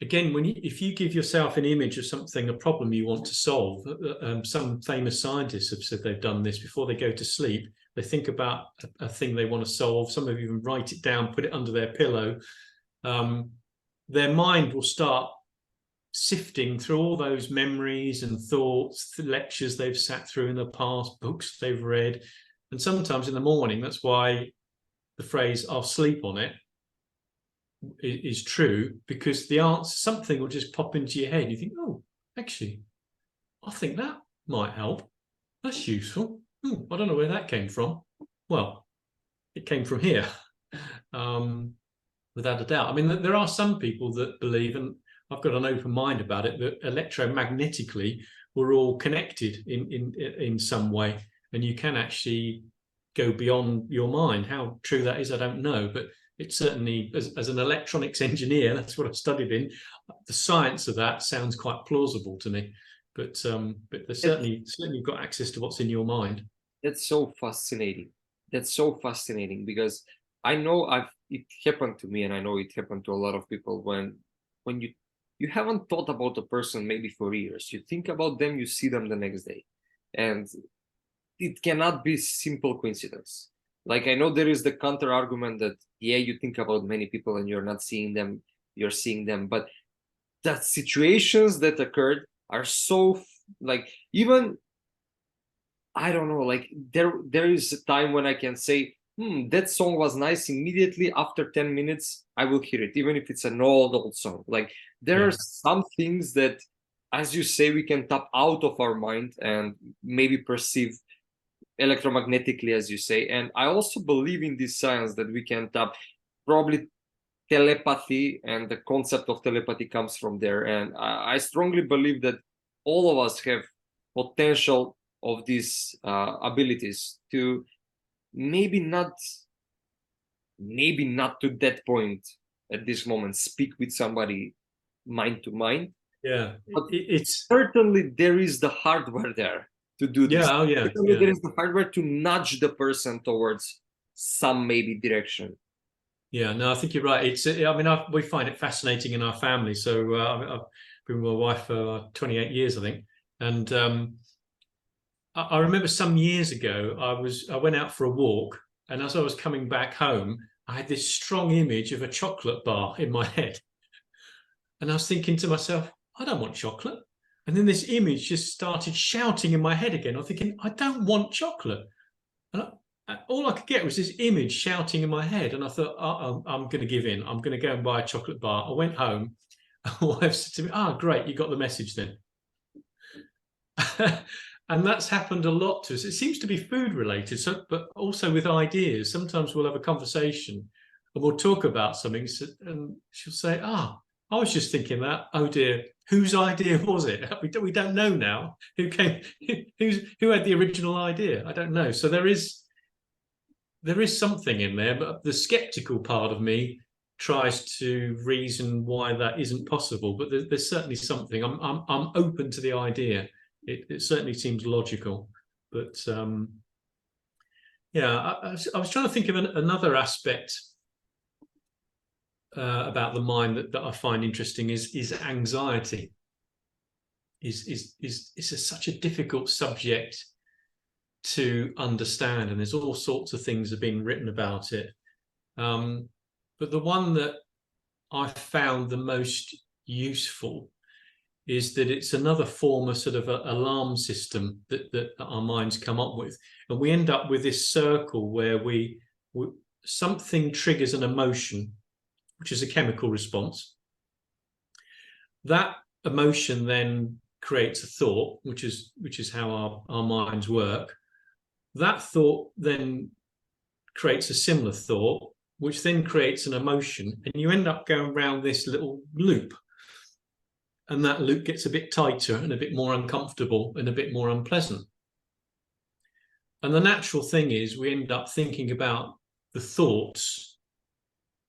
S1: again, if you give yourself an image of something, a problem you want to solve, some famous scientists have said they've done this before they go to sleep. They think about a thing they want to solve. Some of you even write it down, put it under their pillow. Their mind will start sifting through all those memories and thoughts, the lectures they've sat through in the past, books they've read. And sometimes in the morning, that's why the phrase, I'll sleep on it, is true, because the answer, something will just pop into your head. You think, oh, actually, I think that might help. That's useful. I don't know where that came from. Well, it came from here, without a doubt. I mean, there are some people that believe, and I've got an open mind about it, that electromagnetically we're all connected in some way, and you can actually go beyond your mind. How true that is, I don't know, but it's certainly, as an electronics engineer, that's what I've studied in. The science of that sounds quite plausible to me. But there's certainly you've got access to what's in your mind.
S2: That's so fascinating. That's so fascinating because I know it happened to me, and I know it happened to a lot of people when you haven't thought about a person maybe for years. You think about them, you see them the next day, and it cannot be simple coincidence. Like, I know there is the counter argument that, yeah, you think about many people and you're not seeing them, you're seeing them, but the situations that occurred are so, like, even, I don't know, like, there is a time when I can say, that song was nice. Immediately after 10 minutes, I will hear it, even if it's an old song. Like, there are some things that, as you say, we can tap out of our mind and maybe perceive electromagnetically, as you say. And I also believe in this science that we can tap probably telepathy, and the concept of telepathy comes from there. And I strongly believe that all of us have potential of these abilities to maybe not to that point at this moment speak with somebody mind to mind.
S1: Yeah,
S2: but
S1: it's
S2: certainly there is the hardware there to do this.
S1: Yeah, oh yeah,
S2: There is the hardware to nudge the person towards some maybe direction.
S1: Yeah, no, I think you're right. I mean, we find it fascinating in our family. So I've been with my wife for 28 years, I think. And I remember some years ago, I went out for a walk, and as I was coming back home, I had this strong image of a chocolate bar in my head. And I was thinking to myself, I don't want chocolate. And then this image just started shouting in my head again. I'm thinking, I don't want chocolate. And all I could get was this image shouting in my head. And I thought, I'm going to give in. I'm going to go and buy a chocolate bar. I went home. My wife said to me, great, you got the message then. And that's happened a lot to us. It seems to be food related, but also with ideas. Sometimes we'll have a conversation and we'll talk about something, and she'll say, I was just thinking that. Oh dear, whose idea was it? We don't know now. Who had the original idea? I don't know. So there is something in there, but the skeptical part of me tries to reason why that isn't possible. But there's certainly something. I'm open to the idea. It certainly seems logical, but I was trying to think of another aspect about the mind that I find interesting is anxiety. Is such a difficult subject to understand, and there's all sorts of things have been written about it. But the one that I found the most useful is that it's another form of sort of an alarm system that our minds come up with. And we end up with this circle where something triggers an emotion, which is a chemical response. That emotion then creates a thought, which is how our minds work. That thought then creates a similar thought, which then creates an emotion, and you end up going around this little loop. And that loop gets a bit tighter and a bit more uncomfortable and a bit more unpleasant. And the natural thing is we end up thinking about the thoughts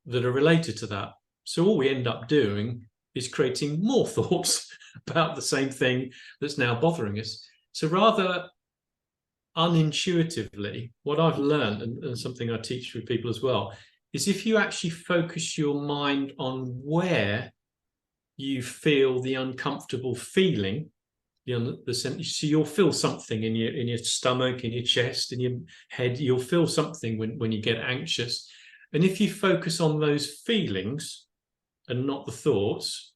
S1: that are related to that. So all we end up doing is creating more thoughts about the same thing that's now bothering us. So rather unintuitively, what I've learned, and something I teach with people as well, is if you actually focus your mind on where you feel the uncomfortable feeling, so you'll feel something in your stomach, in your chest, in your head. You'll feel something when you get anxious, and if you focus on those feelings and not the thoughts,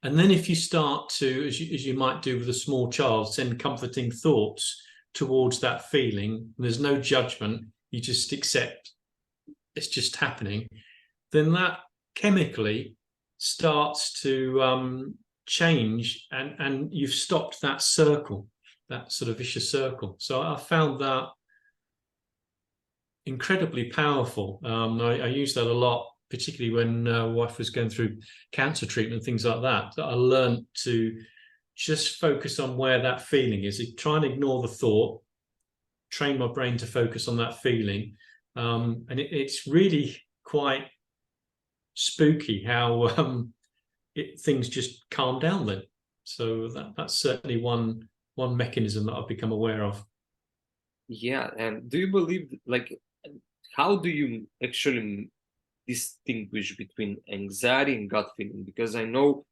S1: and then if you start to, as you might do with a small child, send comforting thoughts towards that feeling, there's no judgment, you just accept it's just happening, then that chemically starts to change, and you've stopped that circle, that sort of vicious circle. So I found that incredibly powerful. I use that a lot, particularly when wife was going through cancer treatment, things like that. I learned to just focus on where that feeling is. Try and ignore the thought, train my brain to focus on that feeling. And it's really quite spooky how things just calm down then. So that's certainly one mechanism that I've become aware of.
S2: Yeah, and do you believe, like, how do you actually distinguish between anxiety and gut feeling? Because I know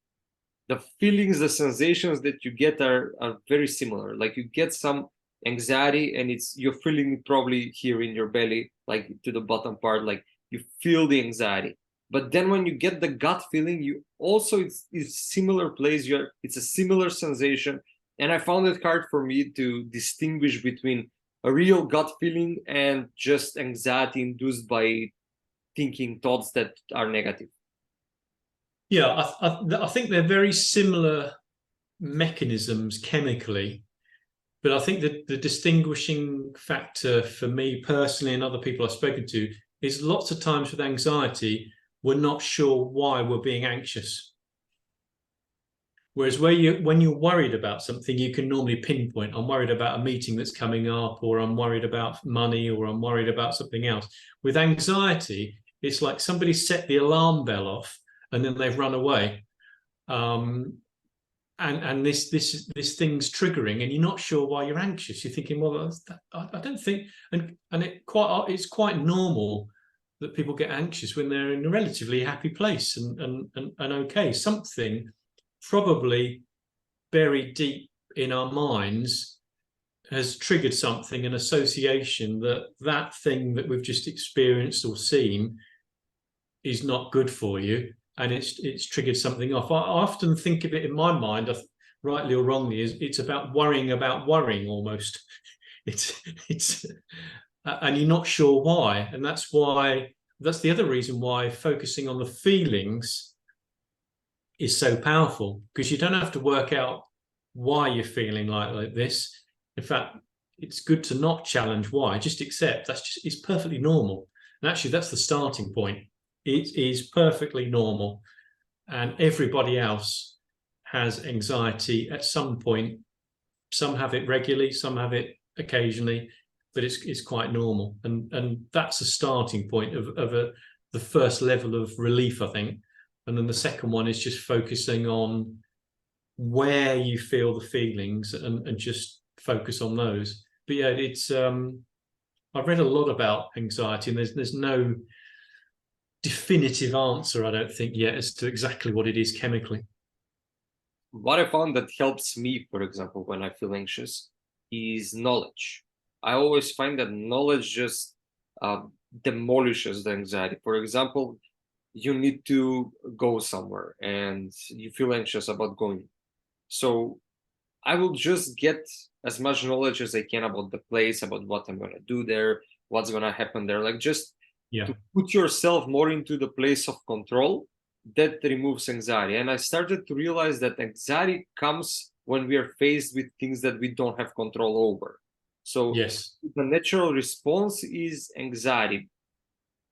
S2: the feelings, the sensations that you get are very similar. Like you get some anxiety and you're feeling it probably here in your belly, like to the bottom part, like you feel the anxiety. But then when you get the gut feeling, you also, it's similar place, it's a similar sensation. And I found it hard for me to distinguish between a real gut feeling and just anxiety induced by thinking thoughts that are negative.
S1: Yeah, I think they're very similar mechanisms chemically, but I think that the distinguishing factor for me personally and other people I've spoken to is lots of times with anxiety, we're not sure why we're being anxious. Whereas when you're worried about something, you can normally pinpoint, I'm worried about a meeting that's coming up, or I'm worried about money, or I'm worried about something else. With anxiety, it's like somebody set the alarm bell off and then they've run away. And this thing's triggering, and you're not sure why you're anxious. You're thinking, well, I don't think, and it's quite normal that people get anxious when they're in a relatively happy place and okay. Something probably buried deep in our minds has triggered something, an association that thing that we've just experienced or seen is not good for you, and it's triggered something off. I often think of it in my mind, rightly or wrongly, it's about worrying almost. It's and you're not sure why, and that's the other reason why focusing on the feelings is so powerful, because you don't have to work out why you're feeling like this. In fact, it's good to not challenge why, just accept it's perfectly normal. And actually, that's the starting point. It is perfectly normal, and everybody else has anxiety at some point. Some have it regularly, some have it occasionally, but it's quite normal, and that's a starting point of the first level of relief, I think. And then the second one is just focusing on where you feel the feelings and just focus on those. But yeah, it's I've read a lot about anxiety, and there's no definitive answer, I don't think, yet as to exactly what it is chemically.
S2: What I found that helps me, for example, when I feel anxious, is knowledge. I always find that knowledge just demolishes the anxiety. For example, you need to go somewhere and you feel anxious about going. So I will just get as much knowledge as I can about the place, about what I'm going to do there, what's going to happen there. Like just to put yourself more into the place of control, that removes anxiety. And I started to realize that anxiety comes when we are faced with things that we don't have control over. So
S1: yes,
S2: the natural response is anxiety.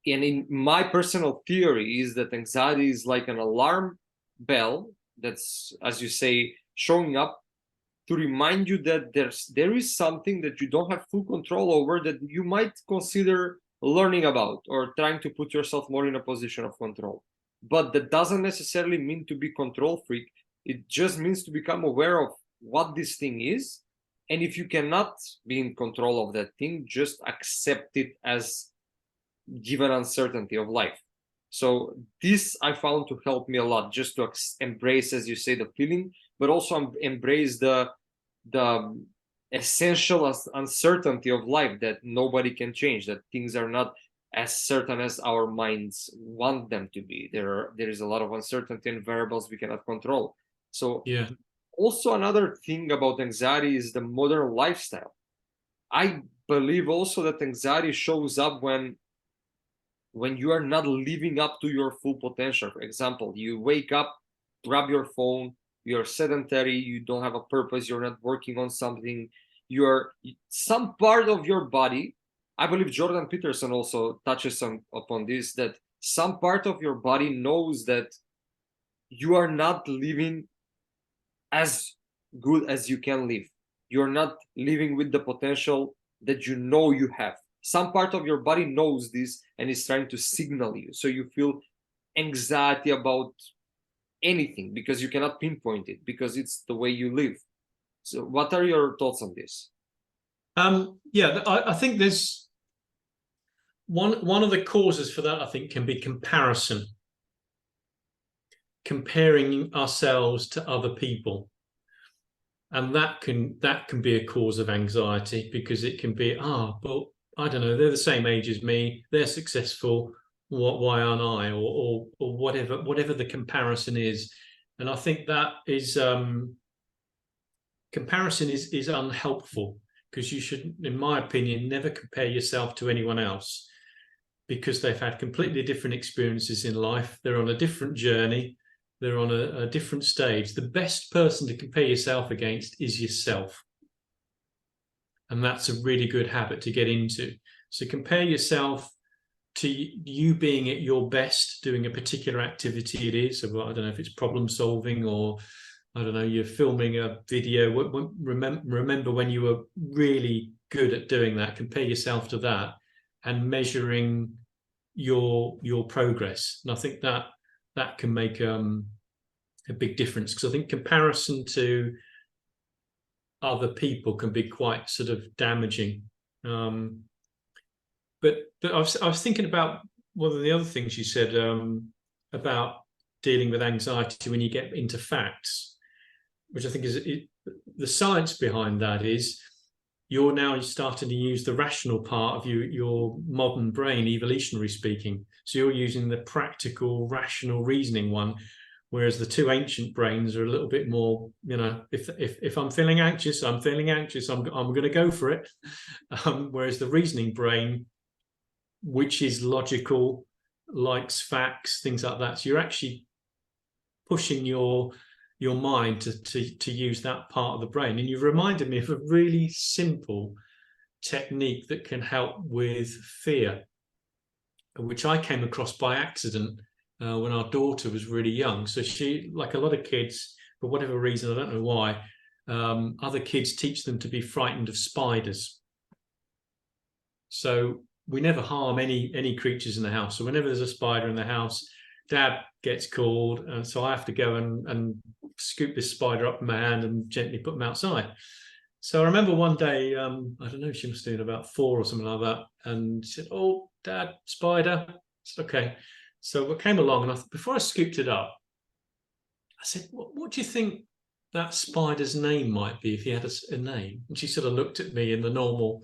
S2: And in my personal theory is that anxiety is like an alarm bell that's, as you say, showing up to remind you that there is something that you don't have full control over that you might consider learning about or trying to put yourself more in a position of control. But that doesn't necessarily mean to be control freak. It just means to become aware of what this thing is. And if you cannot be in control of that thing, just accept it as given uncertainty of life. So this I found to help me a lot, just to embrace, as you say, the feeling, but also embrace the essential uncertainty of life, that nobody can change, that things are not as certain as our minds want them to be. There is a lot of uncertainty and variables we cannot control. So
S1: Yeah.
S2: also another thing about anxiety is the modern lifestyle. I believe also that anxiety shows up when you are not living up to your full potential. For example, you wake up, grab your phone, you're sedentary, you don't have a purpose, you're not working on something, you're some part of your body. I believe Jordan Peterson also touches upon this, that some part of your body knows that you are not living as good as you can live. You're not living with the potential that you know you have. Some part of your body knows this and is trying to signal you. So you feel anxiety about anything because you cannot pinpoint it, because it's the way you live. So what are your thoughts on this?
S1: Yeah, I think there's one of the causes for that, I think, can be comparison. Comparing ourselves to other people. And that can be a cause of anxiety, because it can be, but I don't know, they're the same age as me, they're successful, why aren't I? Or whatever the comparison is. And I think that is comparison is unhelpful, because you should, in my opinion, never compare yourself to anyone else, because they've had completely different experiences in life. They're on a different journey. They're on a different stage. The best person to compare yourself against is yourself. And that's a really good habit to get into. So compare yourself to you being at your best, doing a particular activity it is. So I don't know if it's problem solving, or I don't know, you're filming a video. Remember when you were really good at doing that. Compare yourself to that and measuring your progress. And I think that can make a big difference, because I think comparison to other people can be quite sort of damaging. But I was thinking about one of the other things you said about dealing with anxiety when you get into facts, which I think is the science behind that is you're now starting to use the rational part of your modern brain, evolutionary speaking. So you're using the practical, rational reasoning one, whereas the two ancient brains are a little bit more, if I'm feeling anxious, I'm going to go for it. Whereas the reasoning brain, which is logical, likes facts, things like that. So you're actually pushing your mind to use that part of the brain. And you've reminded me of a really simple technique that can help with fear, which I came across by accident when our daughter was really young. So she, like a lot of kids, for whatever reason, I don't know why, other kids teach them to be frightened of spiders. So we never harm any creatures in the house. So whenever there's a spider in the house, Dad gets called, and so I have to go and scoop this spider up in my hand and gently put them outside. So I remember one day, I don't know, she must have been about 4 or something like that, and she said, "Oh, Dad, spider." I said, "Okay." So I came along, and before I scooped it up, I said, "What do you think that spider's name might be if he had a name?" And she sort of looked at me in the normal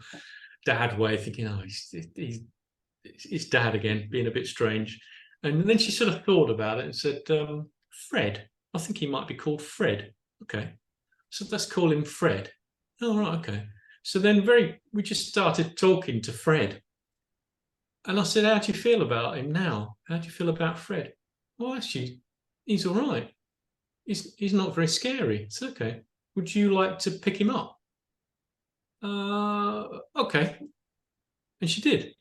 S1: dad way, thinking, "Oh, he's Dad again, being a bit strange." And then she sort of thought about it and said, "Fred. I think he might be called Fred." "Okay, so let's call him Fred." "Oh, right, okay." So then we just started talking to Fred. And I said, "How do you feel about him now? How do you feel about Fred?" "Well, actually, he's all right. He's not very scary." "It's okay. Would you like to pick him up?" Okay." And she did.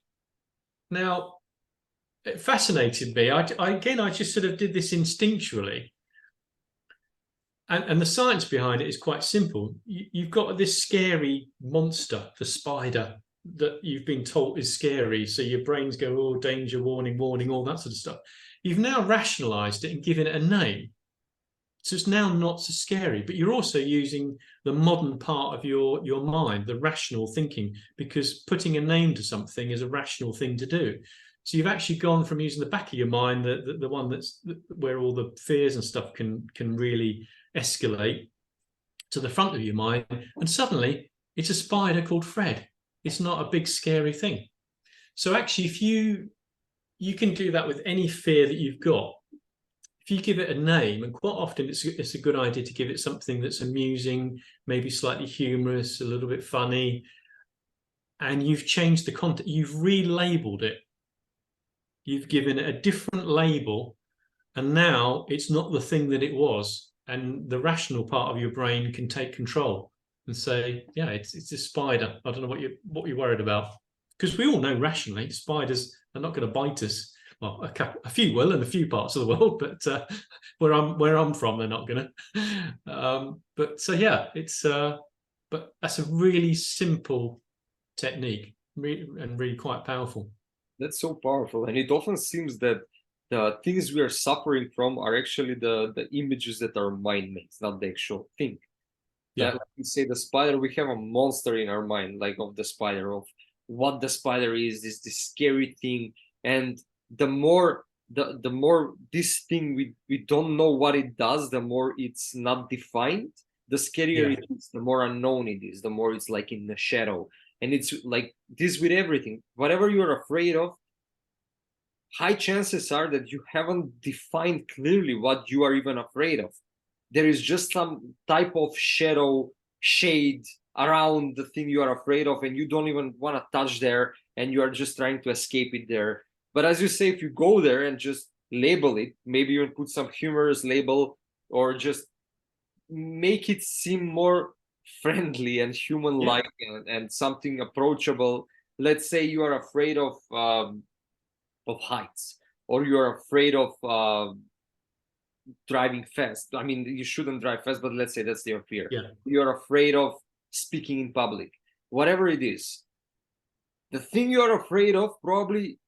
S1: Now, it fascinated me. I just sort of did this instinctually. And the science behind it is quite simple. You've got this scary monster, the spider, that you've been taught is scary. So your brains go, oh, danger, warning, warning, all that sort of stuff. You've now rationalized it and given it a name. So it's now not so scary, but you're also using the modern part of your mind, the rational thinking, because putting a name to something is a rational thing to do. So you've actually gone from using the back of your mind, the one that's where all the fears and stuff can really escalate, to the front of your mind, and suddenly it's a spider called Fred. It's not a big scary thing. So actually, if you can do that with any fear that you've got. If you give it a name, and quite often it's a good idea to give it something that's amusing, maybe slightly humorous, a little bit funny, and you've changed the content, you've relabeled it. You've given it a different label, and now it's not the thing that it was. And the rational part of your brain can take control and say, yeah, it's a spider. I don't know what you're worried about. Because we all know rationally, spiders are not going to bite us. Well, a few will in a few parts of the world, but where I'm from, they're not going to. But so yeah, but that's a really simple technique and really quite powerful.
S2: That's so powerful, and it often seems that the things we are suffering from are actually the images that our mind makes, not the actual thing.
S1: Yeah,
S2: Like you say, the spider, we have a monster in our mind, like of the spider, of what the spider is, this scary thing. And the more the more this thing we don't know what it does, the more it's not defined, the scarier
S1: yeah,
S2: it is, the more unknown it is, the more it's like in the shadow. And it's like this with everything. Whatever you're afraid of, high chances are that you haven't defined clearly what you are even afraid of. There is just some type of shadow, shade around the thing you are afraid of, and you don't even want to touch there, and you are just trying to escape it there. But as you say, if you go there and just label it, maybe you put some humorous label, or just make it seem more friendly and human-like, and something approachable. Let's say you are afraid of heights, or you're afraid of driving fast. I mean, you shouldn't drive fast, but let's say that's your fear.
S1: yeah,
S2: You're afraid of speaking in public. Whatever it is, the thing you're afraid of probably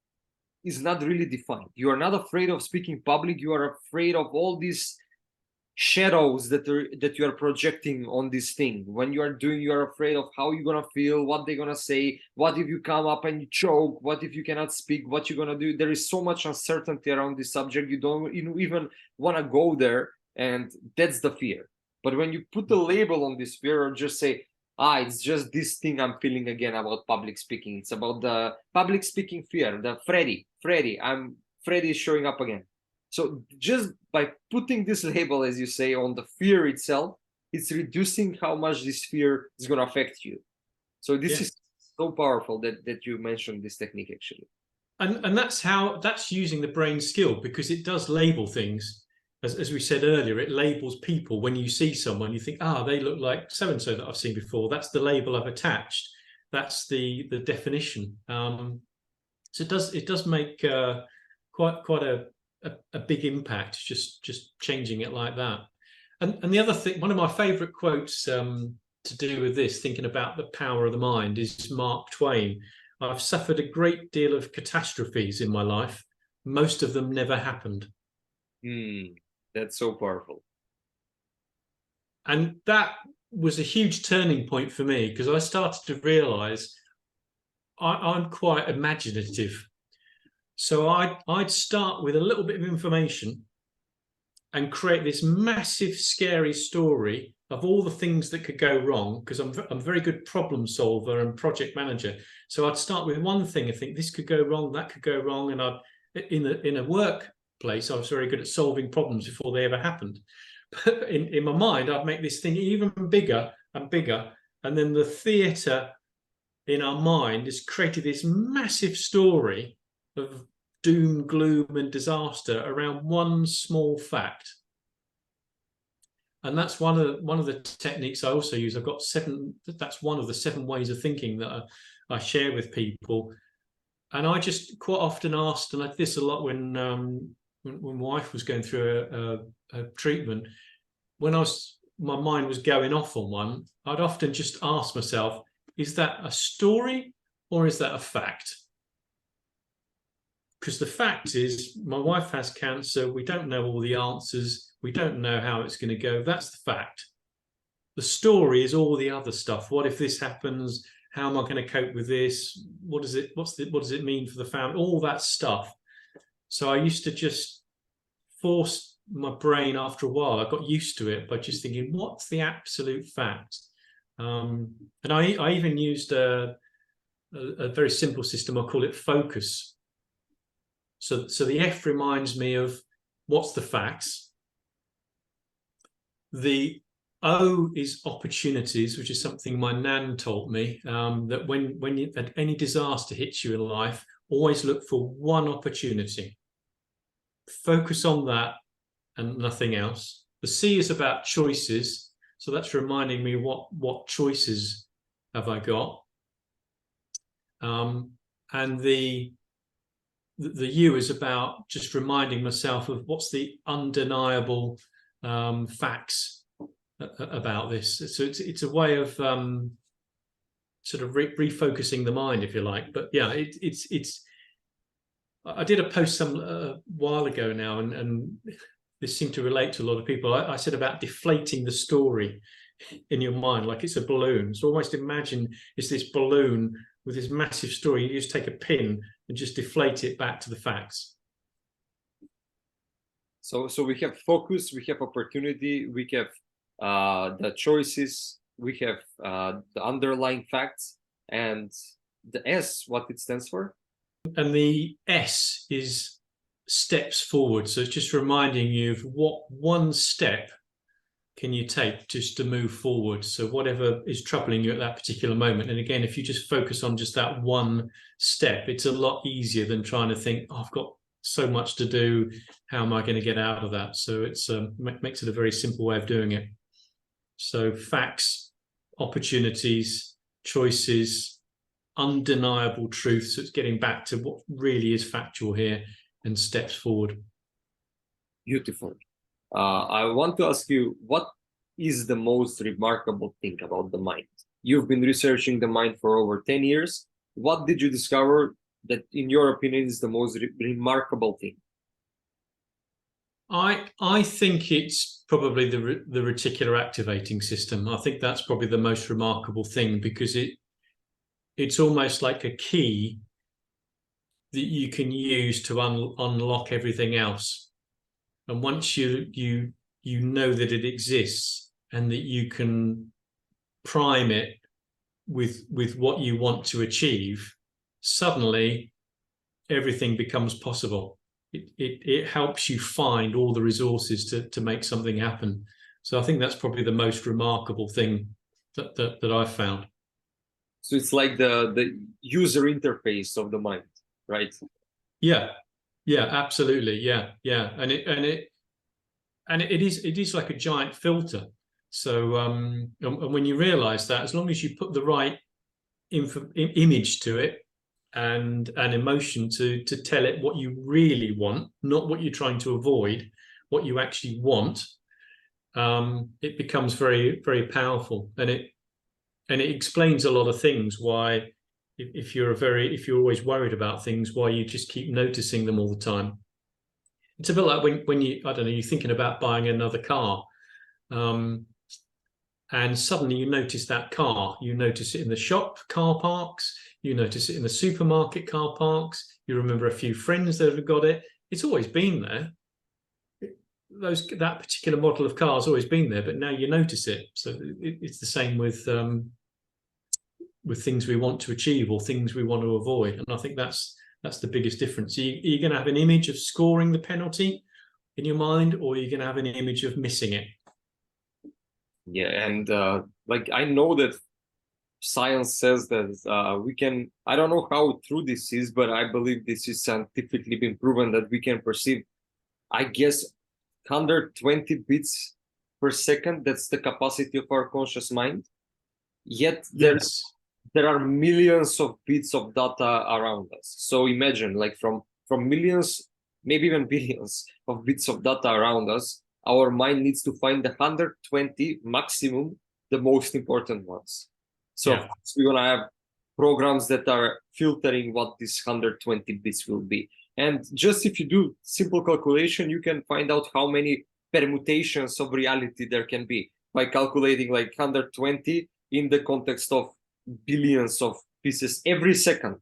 S2: is not really defined. You are not afraid of speaking public. You are afraid of all these shadows that you are projecting on this thing. When you are doing, you are afraid of how you're gonna feel, what they're gonna say, what if you come up and you choke, what if you cannot speak, what you're gonna do. There is so much uncertainty around this subject, you don't even want to go there, and that's the fear. But when you put a label on this fear, or just say, it's just this thing I'm feeling again about public speaking, it's about the public speaking fear, the Freddy, Freddy is showing up again. So just by putting this label, as you say, on the fear itself, it's reducing how much this fear is going to affect you. So this is so powerful that you mentioned this technique, actually.
S1: And that's using the brain skill, because it does label things. As we said earlier, it labels people. When you see someone, you think, they look like so and so that I've seen before. That's the label I've attached. That's the definition. So it does make quite a big impact, just changing it like that. And the other thing, one of my favorite quotes to do with this, thinking about the power of the mind, is Mark Twain. I've suffered a great deal of catastrophes in my life. Most of them never happened.
S2: That's so powerful.
S1: And that was a huge turning point for me, because I started to realize I'm quite imaginative. So I'd start with a little bit of information and create this massive, scary story of all the things that could go wrong, because I'm a very good problem solver and project manager. So I'd start with one thing and think this could go wrong, that could go wrong, and in a workplace, I was very good at solving problems before they ever happened. But in my mind, I'd make this thing even bigger and bigger, and then the theatre in our mind has created this massive story of doom, gloom, and disaster around one small fact. And that's one of the techniques I also use. I've got 7. That's one of the 7 ways of thinking that I share with people. And I just quite often asked, and I did this a lot when my wife was going through a treatment. my mind was going off on one, I'd often just ask myself, is that a story or is that a fact? Because the fact is, my wife has cancer. We don't know all the answers. We don't know how it's going to go. That's the fact. The story is all the other stuff. What if this happens? How am I going to cope with this? What does it mean for the family? All that stuff. So I used to just force my brain after a while. I got used to it by just thinking, what's the absolute fact? And I even used a very simple system. I call it focus. So the F reminds me of what's the facts. The O is opportunities, which is something my nan taught me, that when any disaster hits you in life, always look for one opportunity. Focus on that and nothing else. The C is about choices. So that's reminding me what choices have I got. And the U is about just reminding myself of what's the undeniable facts about this. So it's a way of sort of refocusing the mind, if you like. But yeah, it's. I did a post some while ago now, and this seemed to relate to a lot of people. I said about deflating the story in your mind like it's a balloon. So almost imagine it's this balloon with this massive story. You just take a pin and just deflate it back to the facts.
S2: So we have focus, we have opportunity, we have the choices, we have the underlying facts, and the S, what it stands for?
S1: And the S is steps forward. So it's just reminding you of what one step can you take just to move forward. So whatever is troubling you at that particular moment. And again, if you just focus on just that one step, it's a lot easier than trying to think, oh, I've got so much to do. How am I going to get out of that? So it's makes it a very simple way of doing it. So facts, opportunities, choices, undeniable truth. So it's getting back to what really is factual here and steps forward.
S2: Beautiful. I want to ask you, what is the most remarkable thing about the mind? You've been researching the mind for over 10 years. What did you discover that, in your opinion, is the most remarkable thing?
S1: I think it's probably the reticular activating system. I think that's probably the most remarkable thing, because it's almost like a key that you can use to unlock everything else. And once you know that it exists and that you can prime it with what you want to achieve, suddenly everything becomes possible. It helps you find all the resources to make something happen. So I think that's probably the most remarkable thing that I've found.
S2: So it's like the user interface of the mind, right?
S1: Yeah, absolutely. Yeah. And it is like a giant filter. So and when you realize that, as long as you put the right image to it and an emotion to tell it what you really want, not what you're trying to avoid, what you actually want, it becomes very, very powerful. And it explains a lot of things, why if you're always worried about things, why you just keep noticing them all the time. It's a bit like when you, I don't know, you're thinking about buying another car, and suddenly you notice that car. You notice it in the shop car parks, you notice it in the supermarket car parks, you remember a few friends that have got it. It's always been there. That particular model of car has always been there, but now you notice it. So it's the same with things we want to achieve or things we want to avoid. And I think that's the biggest difference. You're going to have an image of scoring the penalty in your mind, or you're going to have an image of missing it.
S2: Yeah, and like I know that science says that we can, I don't know how true this is, but I believe this is scientifically been proven that we can perceive, I guess, 120 bits per second. That's the capacity of our conscious mind. Yet
S1: Yes.
S2: there are millions of bits of data around us. So imagine, like from millions, maybe even billions of bits of data around us, our mind needs to find the 120 maximum, the most important ones. So
S1: Yeah.
S2: of course, we're gonna have programs that are filtering what this 120 bits will be. And just if you do simple calculation, you can find out how many permutations of reality there can be by calculating like 120 in the context of billions of pieces every second.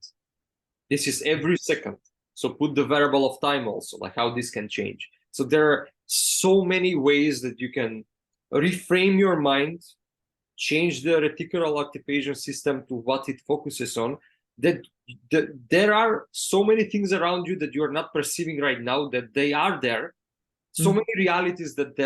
S2: This is every second. So put the variable of time also, like how this can change. So there are so many ways that you can reframe your mind, change the reticular activation system to what it focuses on, that there are so many things around you that you are not perceiving right now, that they are there. So many realities that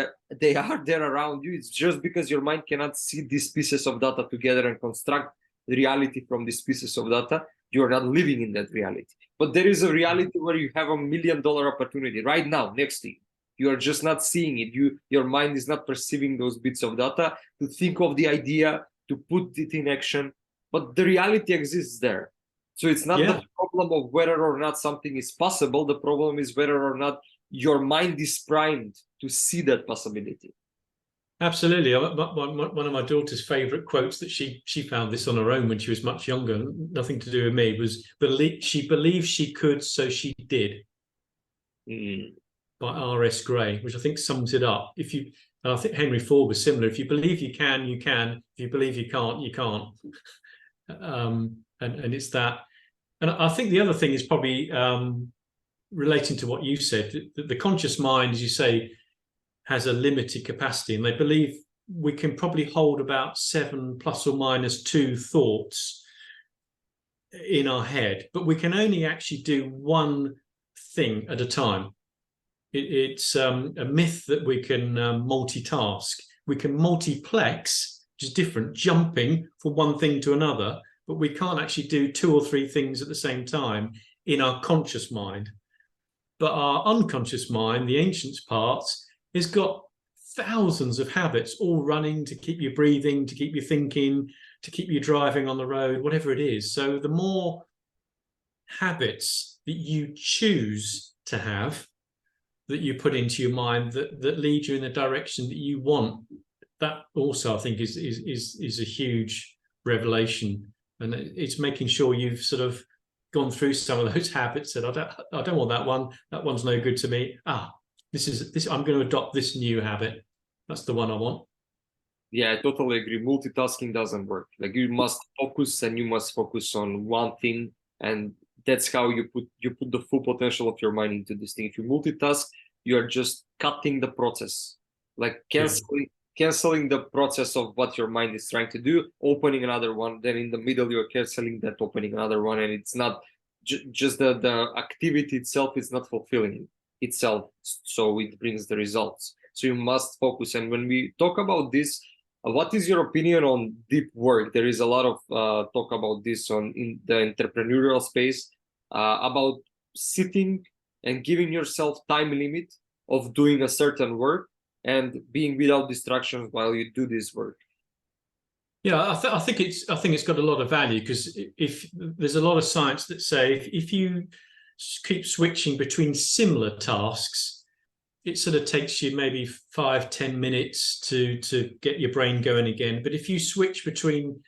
S2: they are there around you. It's just because your mind cannot see these pieces of data together and construct reality from these pieces of data. You're not living in that reality. But there is a reality where you have $1 million opportunity right now next to you. You are just not seeing it. Your mind is not perceiving those bits of data to think of the idea, to put it in action. But the reality exists there. So it's not the problem of whether or not something is possible. The problem is whether or not your mind is primed to see that possibility.
S1: Absolutely. One of my daughter's favorite quotes that she found this on her own when she was much younger, nothing to do with me, was she believed she could, so she did. By R.S. Gray, which I think sums it up. I think Henry Ford was similar. If you believe you can, you can. If you believe you can't, you can't. And it's that. And I think the other thing is probably relating to what you said. The conscious mind, as you say, has a limited capacity, and they believe we can probably hold about 7 ± 2 thoughts in our head, but we can only actually do one thing at a time. It's a myth that we can multitask. We can multiplex, which is different, jumping from one thing to another, but we can't actually do 2 or 3 things at the same time in our conscious mind. But our unconscious mind, the ancients parts, has got thousands of habits all running to keep you breathing, to keep you thinking, to keep you driving on the road, whatever it is. So the more habits that you choose to have, that you put into your mind, that lead you in the direction that you want, that also I think is a huge revelation. And it's making sure you've sort of gone through some of those habits that I don't want that one. That one's no good to me. This I'm going to adopt this new habit. That's the one I want.
S2: Yeah, I totally agree. Multitasking doesn't work. Like, you must focus, and you must focus on one thing, and that's how you put the full potential of your mind into this thing. If you multitask, you are just cutting the process, like canceling the process of what your mind is trying to do, opening another one. Then in the middle, you're canceling that, opening another one, and it's not just the activity itself is not fulfilling itself, so it brings the results. So you must focus. And when we talk about this, what is your opinion on deep work? There is a lot of talk about this in the entrepreneurial space, about sitting and giving yourself time limit of doing a certain work and being without distractions while you do this work.
S1: Yeah, I think it's got a lot of value, because if there's a lot of science that say if you keep switching between similar tasks, it sort of takes you maybe 5-10 minutes to get your brain going again. But if you switch between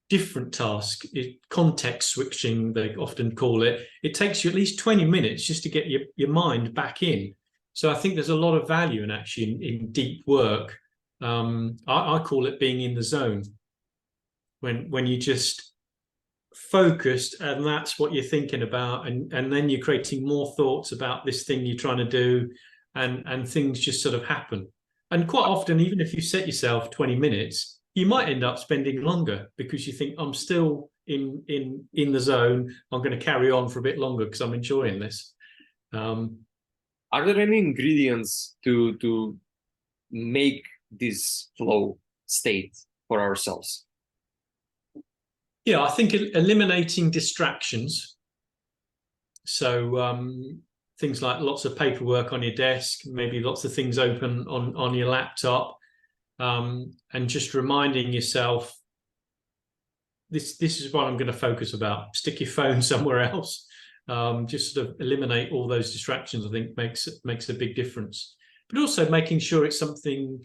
S1: different tasks, context switching they often call it, it takes you at least 20 minutes just to get your mind back in. So I think there's a lot of value in actually in deep work. I call it being in the zone, when you just focused and that's what you're thinking about, and then you're creating more thoughts about this thing you're trying to do, and things just sort of happen. And quite often, even if you set yourself 20 minutes, you might end up spending longer, because you think, I'm still in the zone, I'm going to carry on for a bit longer because I'm enjoying this.
S2: Are there any ingredients to make this flow state for ourselves?
S1: Yeah, I think eliminating distractions. So things like lots of paperwork on your desk, maybe lots of things open on your laptop, and just reminding yourself, this is what I'm going to focus about. Stick your phone somewhere else. Just sort of eliminate all those distractions, I think makes a big difference. but also making sure it's something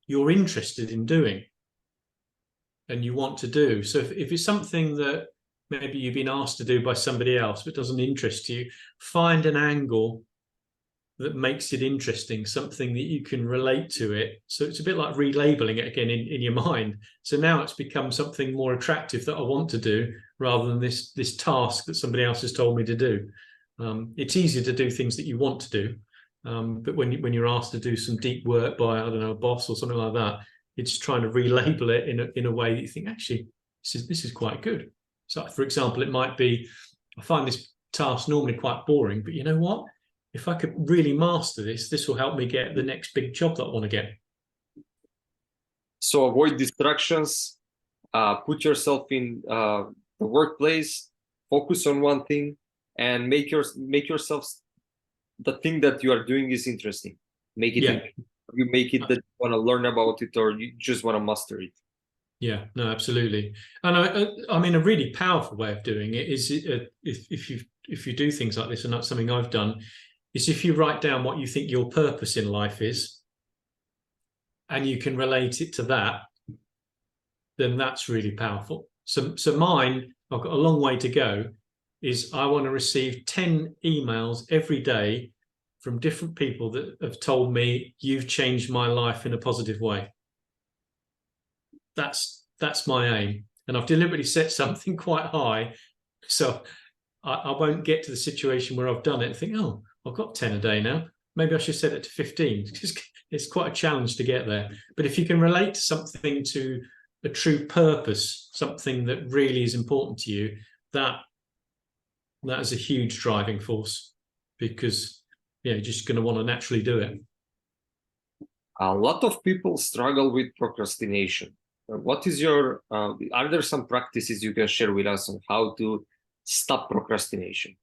S1: you're interested in doing and you want to do. So if it's something that maybe you've been asked to do by somebody else but doesn't interest you, find an angle that makes it interesting, something that you can relate to it. So it's a bit like relabeling it again in your mind. So now it's become something more attractive that I want to do rather than this task that somebody else has told me to do. It's easier to do things that you want to do. But when you're asked to do some deep work by, I don't know, a boss or something like that, it's trying to relabel it in a way that you think, actually, this is quite good. So, for example, it might be, I find this task normally quite boring, but you know what? If I could really master this, this will help me get the next big job that I want to get.
S2: So avoid distractions, put yourself in the workplace, focus on one thing, and make yourself the thing that you are doing is interesting. Make it you make it that you want to learn about it or you just want to master it.
S1: Yeah, no, absolutely. And I mean, a really powerful way of doing it is if you do things like this, and that's something I've done, is if you write down what you think your purpose in life is, and you can relate it to that, then that's really powerful. So mine, I've got a long way to go, is I want to receive 10 emails every day from different people that have told me you've changed my life in a positive way. That's my aim. And I've deliberately set something quite high. So I won't get to the situation where I've done it and think, oh, I've got 10 a day now. Maybe I should set it to 15. It's quite a challenge to get there. But if you can relate to something, to a true purpose, something that really is important to you, that is a huge driving force, because you're just going to want to naturally do it.
S2: A lot of people struggle with procrastination. What is your, are there some practices you can share with us on how to stop procrastination?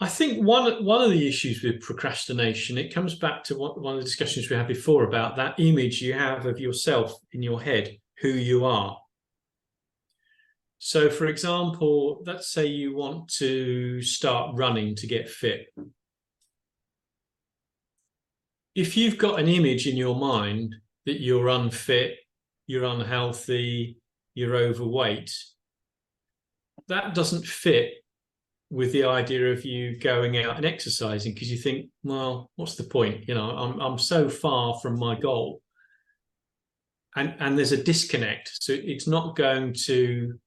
S1: I think one of the issues with procrastination, it comes back to one of the discussions we had before about that image you have of yourself in your head, who you are. So, for example, let's say you want to start running to get fit. If you've got an image in your mind that you're unfit, you're unhealthy, you're overweight, that doesn't fit with the idea of you going out and exercising, because you think, well, what's the point? You know, I'm so far from my goal. And there's a disconnect. So it's not going to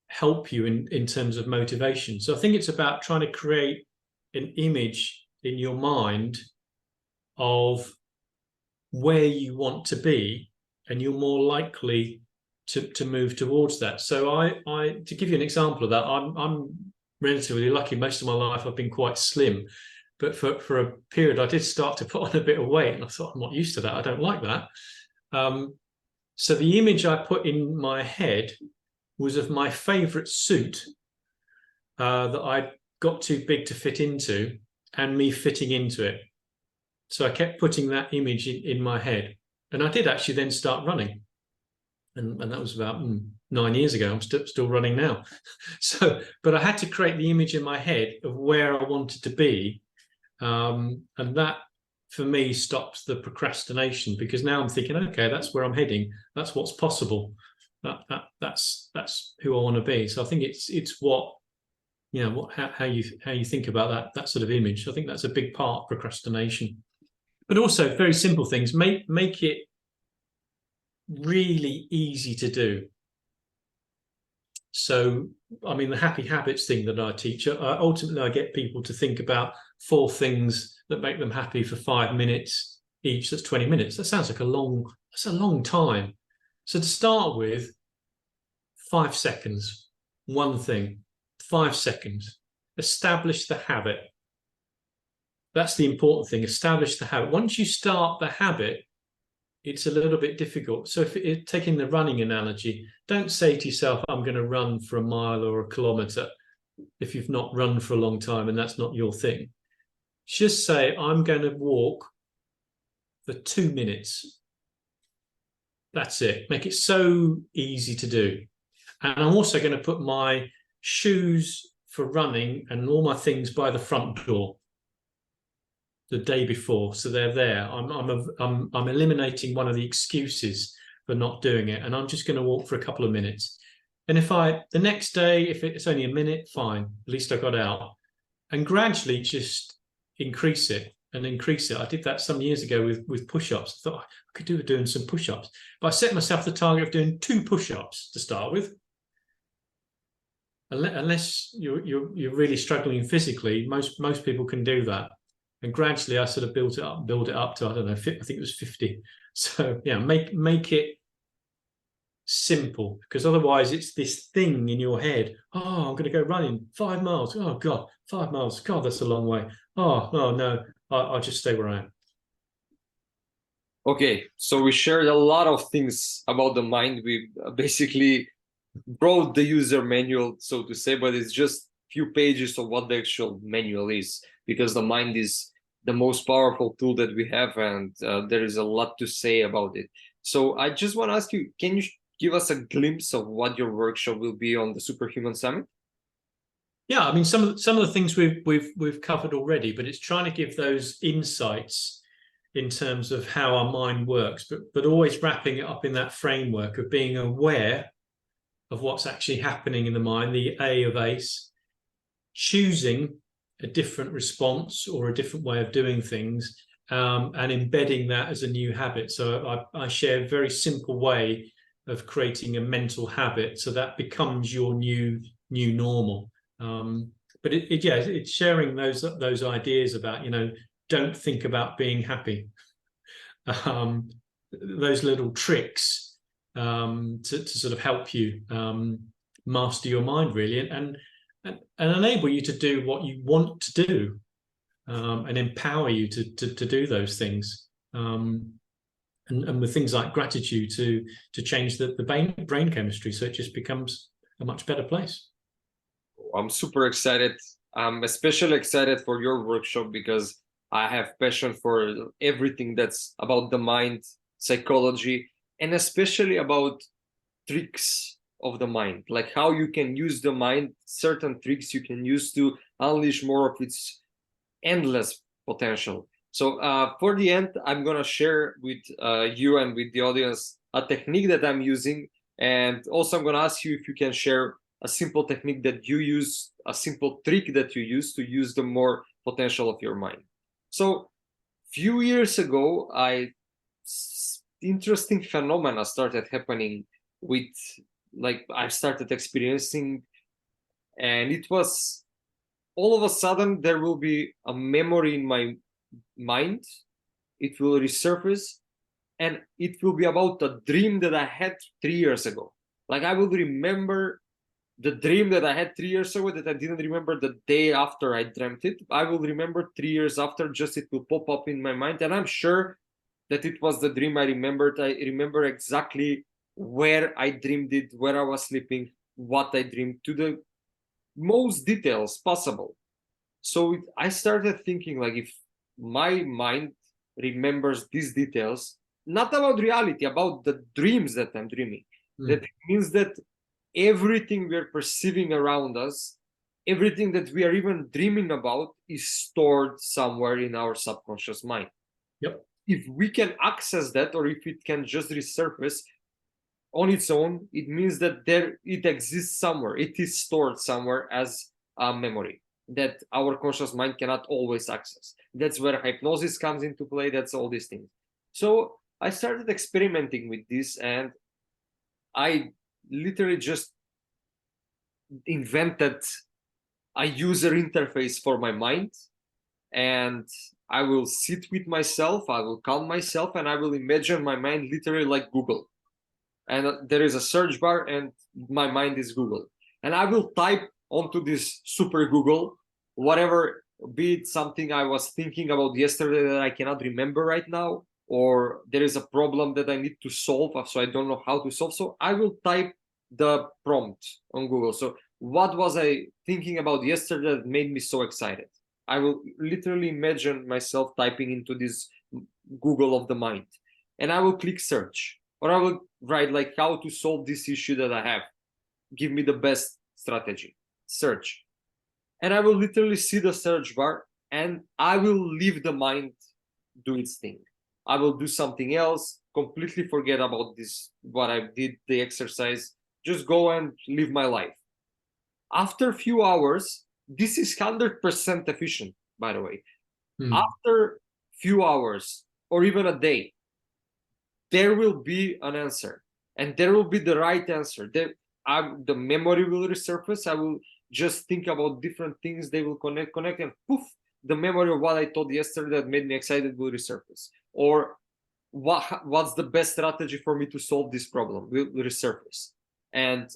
S1: help you in terms of motivation. So I think it's about trying to create an image in your mind of where you want to be, and you're more likely to move towards that. So I to give you an example of that, I'm relatively lucky. Most of my life I've been quite slim, but for a period I did start to put on a bit of weight, and I thought, I'm not used to that. I don't like that. So the image I put in my head was of my favorite suit that I got too big to fit into, and me fitting into it. So I kept putting that image in my head, and I did actually then start running. And that was about 9 years ago. I'm still running now. So, but I had to create the image in my head of where I wanted to be. And that, for me, stops the procrastination, because now I'm thinking, okay, that's where I'm heading. That's what's possible. That's who I want to be. So I think it's what, you know, how you think about that sort of image. I think that's a big part of procrastination. But also very simple things. Make it really easy to do. So, I mean, the happy habits thing that I teach, ultimately I get people to think about 4 things that make them happy for 5 minutes each. That's 20 minutes. That sounds like that's a long time. So to start with, 5 seconds, one thing, 5 seconds. Establish the habit. That's the important thing. Establish the habit. Once you start the habit, it's a little bit difficult. So if taking the running analogy, don't say to yourself, I'm going to run for a mile or a kilometer if you've not run for a long time and that's not your thing. Just say, I'm going to walk for 2 minutes. That's it. Make it so easy to do. And I'm also going to put my shoes for running and all my things by the front door. the day before, so they're there. I'm eliminating one of the excuses for not doing it, and I'm just going to walk for a couple of minutes. And if the next day, if it's only a minute, fine. At least I got out. And gradually just increase it and increase it. I did that some years ago with push-ups. I thought I could do with doing some push-ups, but I set myself the target of doing 2 push-ups to start with. Unless you're really struggling physically, most people can do that. And gradually I sort of build it up to, I don't know, I think it was 50. So yeah, make it simple, because otherwise it's this thing in your head. Oh, I'm going to go running 5 miles. Oh God, 5 miles. God, that's a long way. Oh no, I'll just stay where I am.
S2: Okay, so we shared a lot of things about the mind. We basically wrote the user manual, so to say, but it's just few pages of what the actual manual is, because the mind is the most powerful tool that we have, and there is a lot to say about it. So I just want to ask you, can you give us a glimpse of what your workshop will be on the Superhuman Summit?
S1: Yeah, I mean, some of the things we've covered already, but it's trying to give those insights in terms of how our mind works, but always wrapping it up in that framework of being aware of what's actually happening in the mind, the A of ACE, choosing a different response or a different way of doing things, and embedding that as a new habit. So I share a very simple way of creating a mental habit, so that becomes your new normal. But it's sharing those ideas about, don't think about being happy. Those little tricks to sort of help you master your mind, really, and enable you to do what you want to do, and empower you to do those things. And with things like gratitude to change the brain chemistry, so it just becomes a much better place.
S2: I'm super excited. I'm especially excited for your workshop because I have passion for everything that's about the mind, psychology, and especially about tricks of the mind, like how you can use the mind, certain tricks you can use to unleash more of its endless potential. So for the end, I'm going to share with you and with the audience a technique that I'm using. And also I'm going to ask you if you can share a simple technique that you use, a simple trick that you use to use the more potential of your mind. So few years ago, interesting phenomena started happening with, like, I started experiencing, and it was all of a sudden there will be a memory in my mind. It will resurface, and it will be about a dream that I had 3 years ago. Like, I will remember the dream that I had 3 years ago that I didn't remember the day after I dreamt it. I will remember 3 years after, just it will pop up in my mind, and I'm sure that it was the dream I remembered. I remember exactly where I dreamed it, where I was sleeping, what I dreamed, to the most details possible. So I started thinking, like, if my mind remembers these details, not about reality, about the dreams that I'm dreaming, that it means that everything we're perceiving around us, everything that we are even dreaming about, is stored somewhere in our subconscious mind.
S1: Yep.
S2: If we can access that, or if it can just resurface on its own, it means that it exists somewhere. It is stored somewhere as a memory that our conscious mind cannot always access. That's where hypnosis comes into play. That's all these things. So I started experimenting with this, and I literally just invented a user interface for my mind, and I will sit with myself, I will calm myself, and I will imagine my mind literally like Google. And there is a search bar, and my mind is Google. And I will type onto this super Google whatever, be it something I was thinking about yesterday that I cannot remember right now, or there is a problem that I need to solve, so I don't know how to solve. So I will type the prompt on Google. So what was I thinking about yesterday that made me so excited? I will literally imagine myself typing into this Google of the mind, and I will click search, or I will write, like, how to solve this issue that I have. Give me the best strategy. Search. And I will literally see the search bar and I will leave the mind do its thing. I will do something else, completely forget about this, what I did, the exercise, just go and live my life. After a few hours, this is 100% efficient, by the way. After few hours or even a day, there will be an answer, and there will be the right answer. The memory will resurface. I will just think about different things. They will connect, and poof, the memory of what I thought yesterday that made me excited will resurface. Or what's the best strategy for me to solve this problem will resurface. And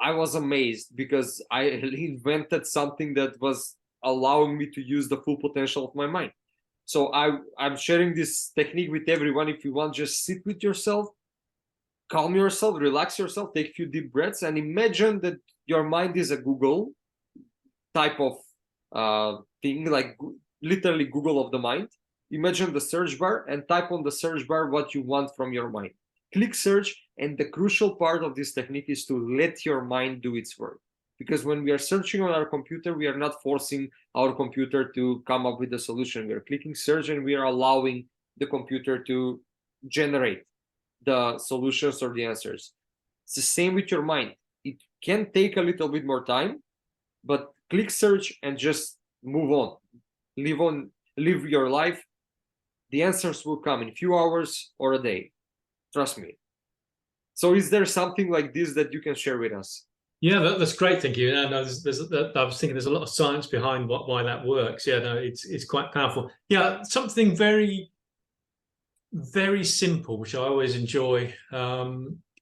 S2: I was amazed because I invented something that was allowing me to use the full potential of my mind. So I'm sharing this technique with everyone. If you want, just sit with yourself, calm yourself, relax yourself, take a few deep breaths, and imagine that your mind is a Google type of thing, like literally Google of the mind. Imagine the search bar and type on the search bar what you want from your mind. Click search, and the crucial part of this technique is to let your mind do its work. Because when we are searching on our computer, we are not forcing our computer to come up with a solution. We are clicking search, and we are allowing the computer to generate the solutions or the answers. It's the same with your mind. It can take a little bit more time, but click search and just move on. Live your life. The answers will come in a few hours or a day. Trust me. So is there something like this that you can share with us?
S1: Yeah, that's great. Thank you. I was thinking there's a lot of science behind why that works. Yeah, no, it's quite powerful. Yeah, something very, very simple, which I always enjoy,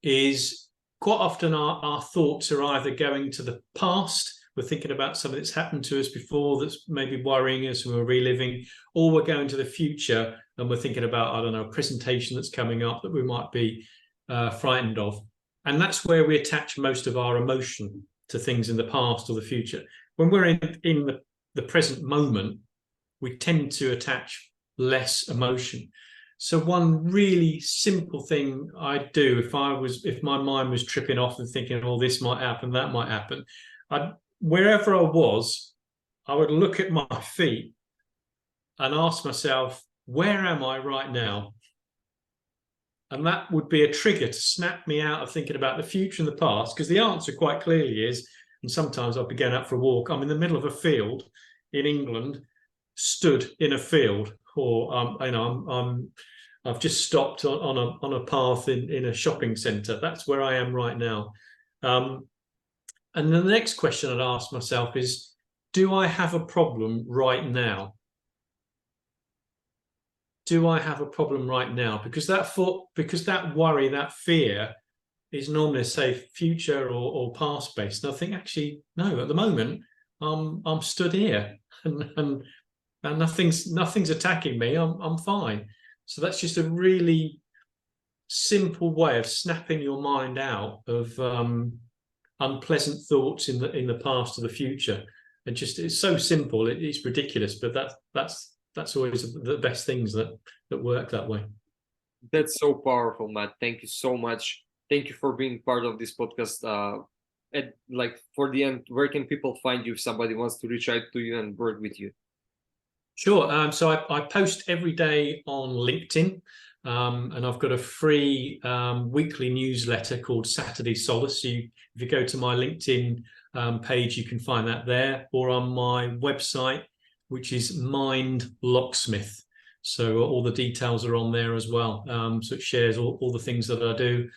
S1: is quite often our thoughts are either going to the past. We're thinking about something that's happened to us before that's maybe worrying us and we're reliving, or we're going to the future and we're thinking about, I don't know, a presentation that's coming up that we might be frightened of. And that's where we attach most of our emotion to things in the past or the future. When we're in the present moment, we tend to attach less emotion. So one really simple thing I'd do if my mind was tripping off and thinking, oh, this might happen, that might happen, wherever I was, I would look at my feet and ask myself, where am I right now? And that would be a trigger to snap me out of thinking about the future and the past, because the answer quite clearly is, and sometimes I'll be going out for a walk, I'm in the middle of a field in England, stood in a field, or I've just stopped on a path in a shopping centre. That's where I am right now. And then the next question I'd ask myself is, do I have a problem right now? Do I have a problem right now? Because that worry, that fear is normally, say, future or past based. And I think, actually, no, at the moment, I'm stood here and nothing's attacking me. I'm fine. So that's just a really simple way of snapping your mind out of unpleasant thoughts in the past or the future. And just, it's so simple, it's ridiculous, but that's always the best things that work that way.
S2: That's so powerful, Matt. Thank you so much. Thank you for being part of this podcast. For the end, where can people find you if somebody wants to reach out to you and work with you?
S1: Sure. So I post every day on LinkedIn, and I've got a free weekly newsletter called Saturday Solace. So if you go to my LinkedIn page, you can find that there, or on my website, which is Mind Locksmith. So all the details are on there as well. So it shares all the things that I do.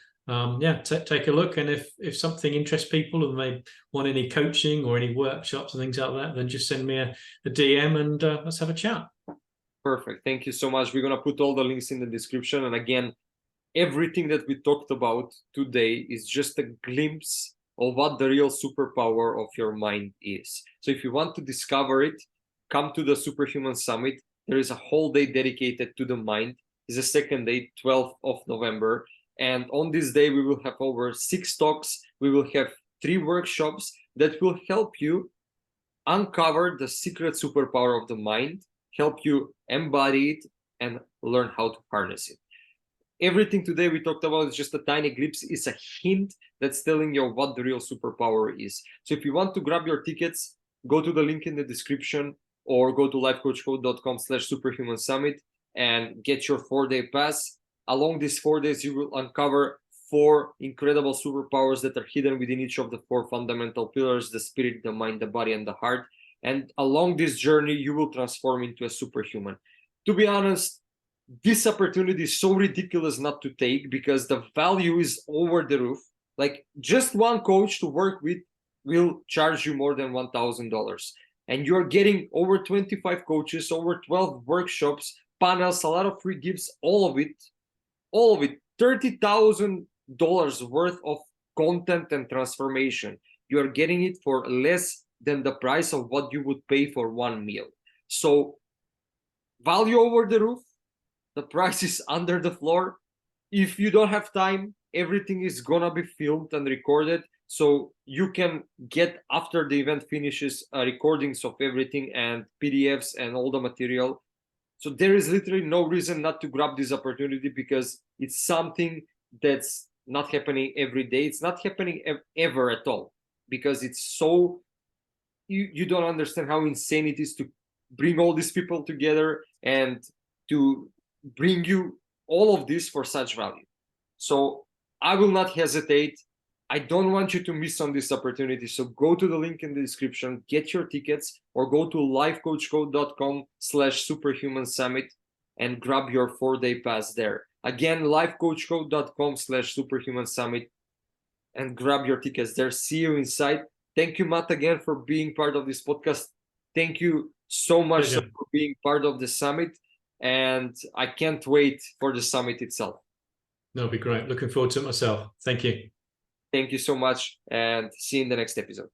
S1: Take a look, and if something interests people and they want any coaching or any workshops and things like that, then just send me a DM and let's have a chat.
S2: Perfect. Thank you so much. We're going to put all the links in the description. And again, everything that we talked about today is just a glimpse of what the real superpower of your mind is. So if you want to discover it, come to the Superhuman Summit. There is a whole day dedicated to the mind. It's the second day, 12th of November. And on this day, we will have over 6 talks. We will have 3 workshops that will help you uncover the secret superpower of the mind, help you embody it, and learn how to harness it. Everything today we talked about is just a tiny glimpse. It's a hint that's telling you what the real superpower is. So if you want to grab your tickets, go to the link in the description. or go to lifecoachcode.com/superhuman summit and get your 4-day pass. Along these 4 days, you will uncover 4 incredible superpowers that are hidden within each of the 4 fundamental pillars: the spirit, the mind, the body, and the heart. And along this journey, you will transform into a superhuman. To be honest, this opportunity is so ridiculous not to take, because the value is over the roof. Like, just one coach to work with will charge you more than $1,000. And you're getting over 25 coaches, over 12 workshops, panels, a lot of free gifts, all of it, $30,000 worth of content and transformation. You're getting it for less than the price of what you would pay for one meal. So value over the roof, the price is under the floor. If you don't have time, everything is gonna be filmed and recorded, so you can get, after the event finishes, recordings of everything and PDFs and all the material. So there is literally no reason not to grab this opportunity, because it's something that's not happening every day. It's not happening ever at all, because it's so, you don't understand how insane it is to bring all these people together and to bring you all of this for such value. So I will not hesitate. I don't want you to miss on this opportunity. So go to the link in the description, get your tickets, or go to lifecoachcode.com/superhuman summit and grab your 4-day pass there. Again, lifecoachcode.com/superhuman summit and grab your tickets there. See you inside. Thank you, Matt, again, for being part of this podcast. Thank you so much for being part of the summit. And I can't wait for the summit itself.
S1: That'll be great. Looking forward to it myself. Thank you.
S2: Thank you so much, and see you in the next episode.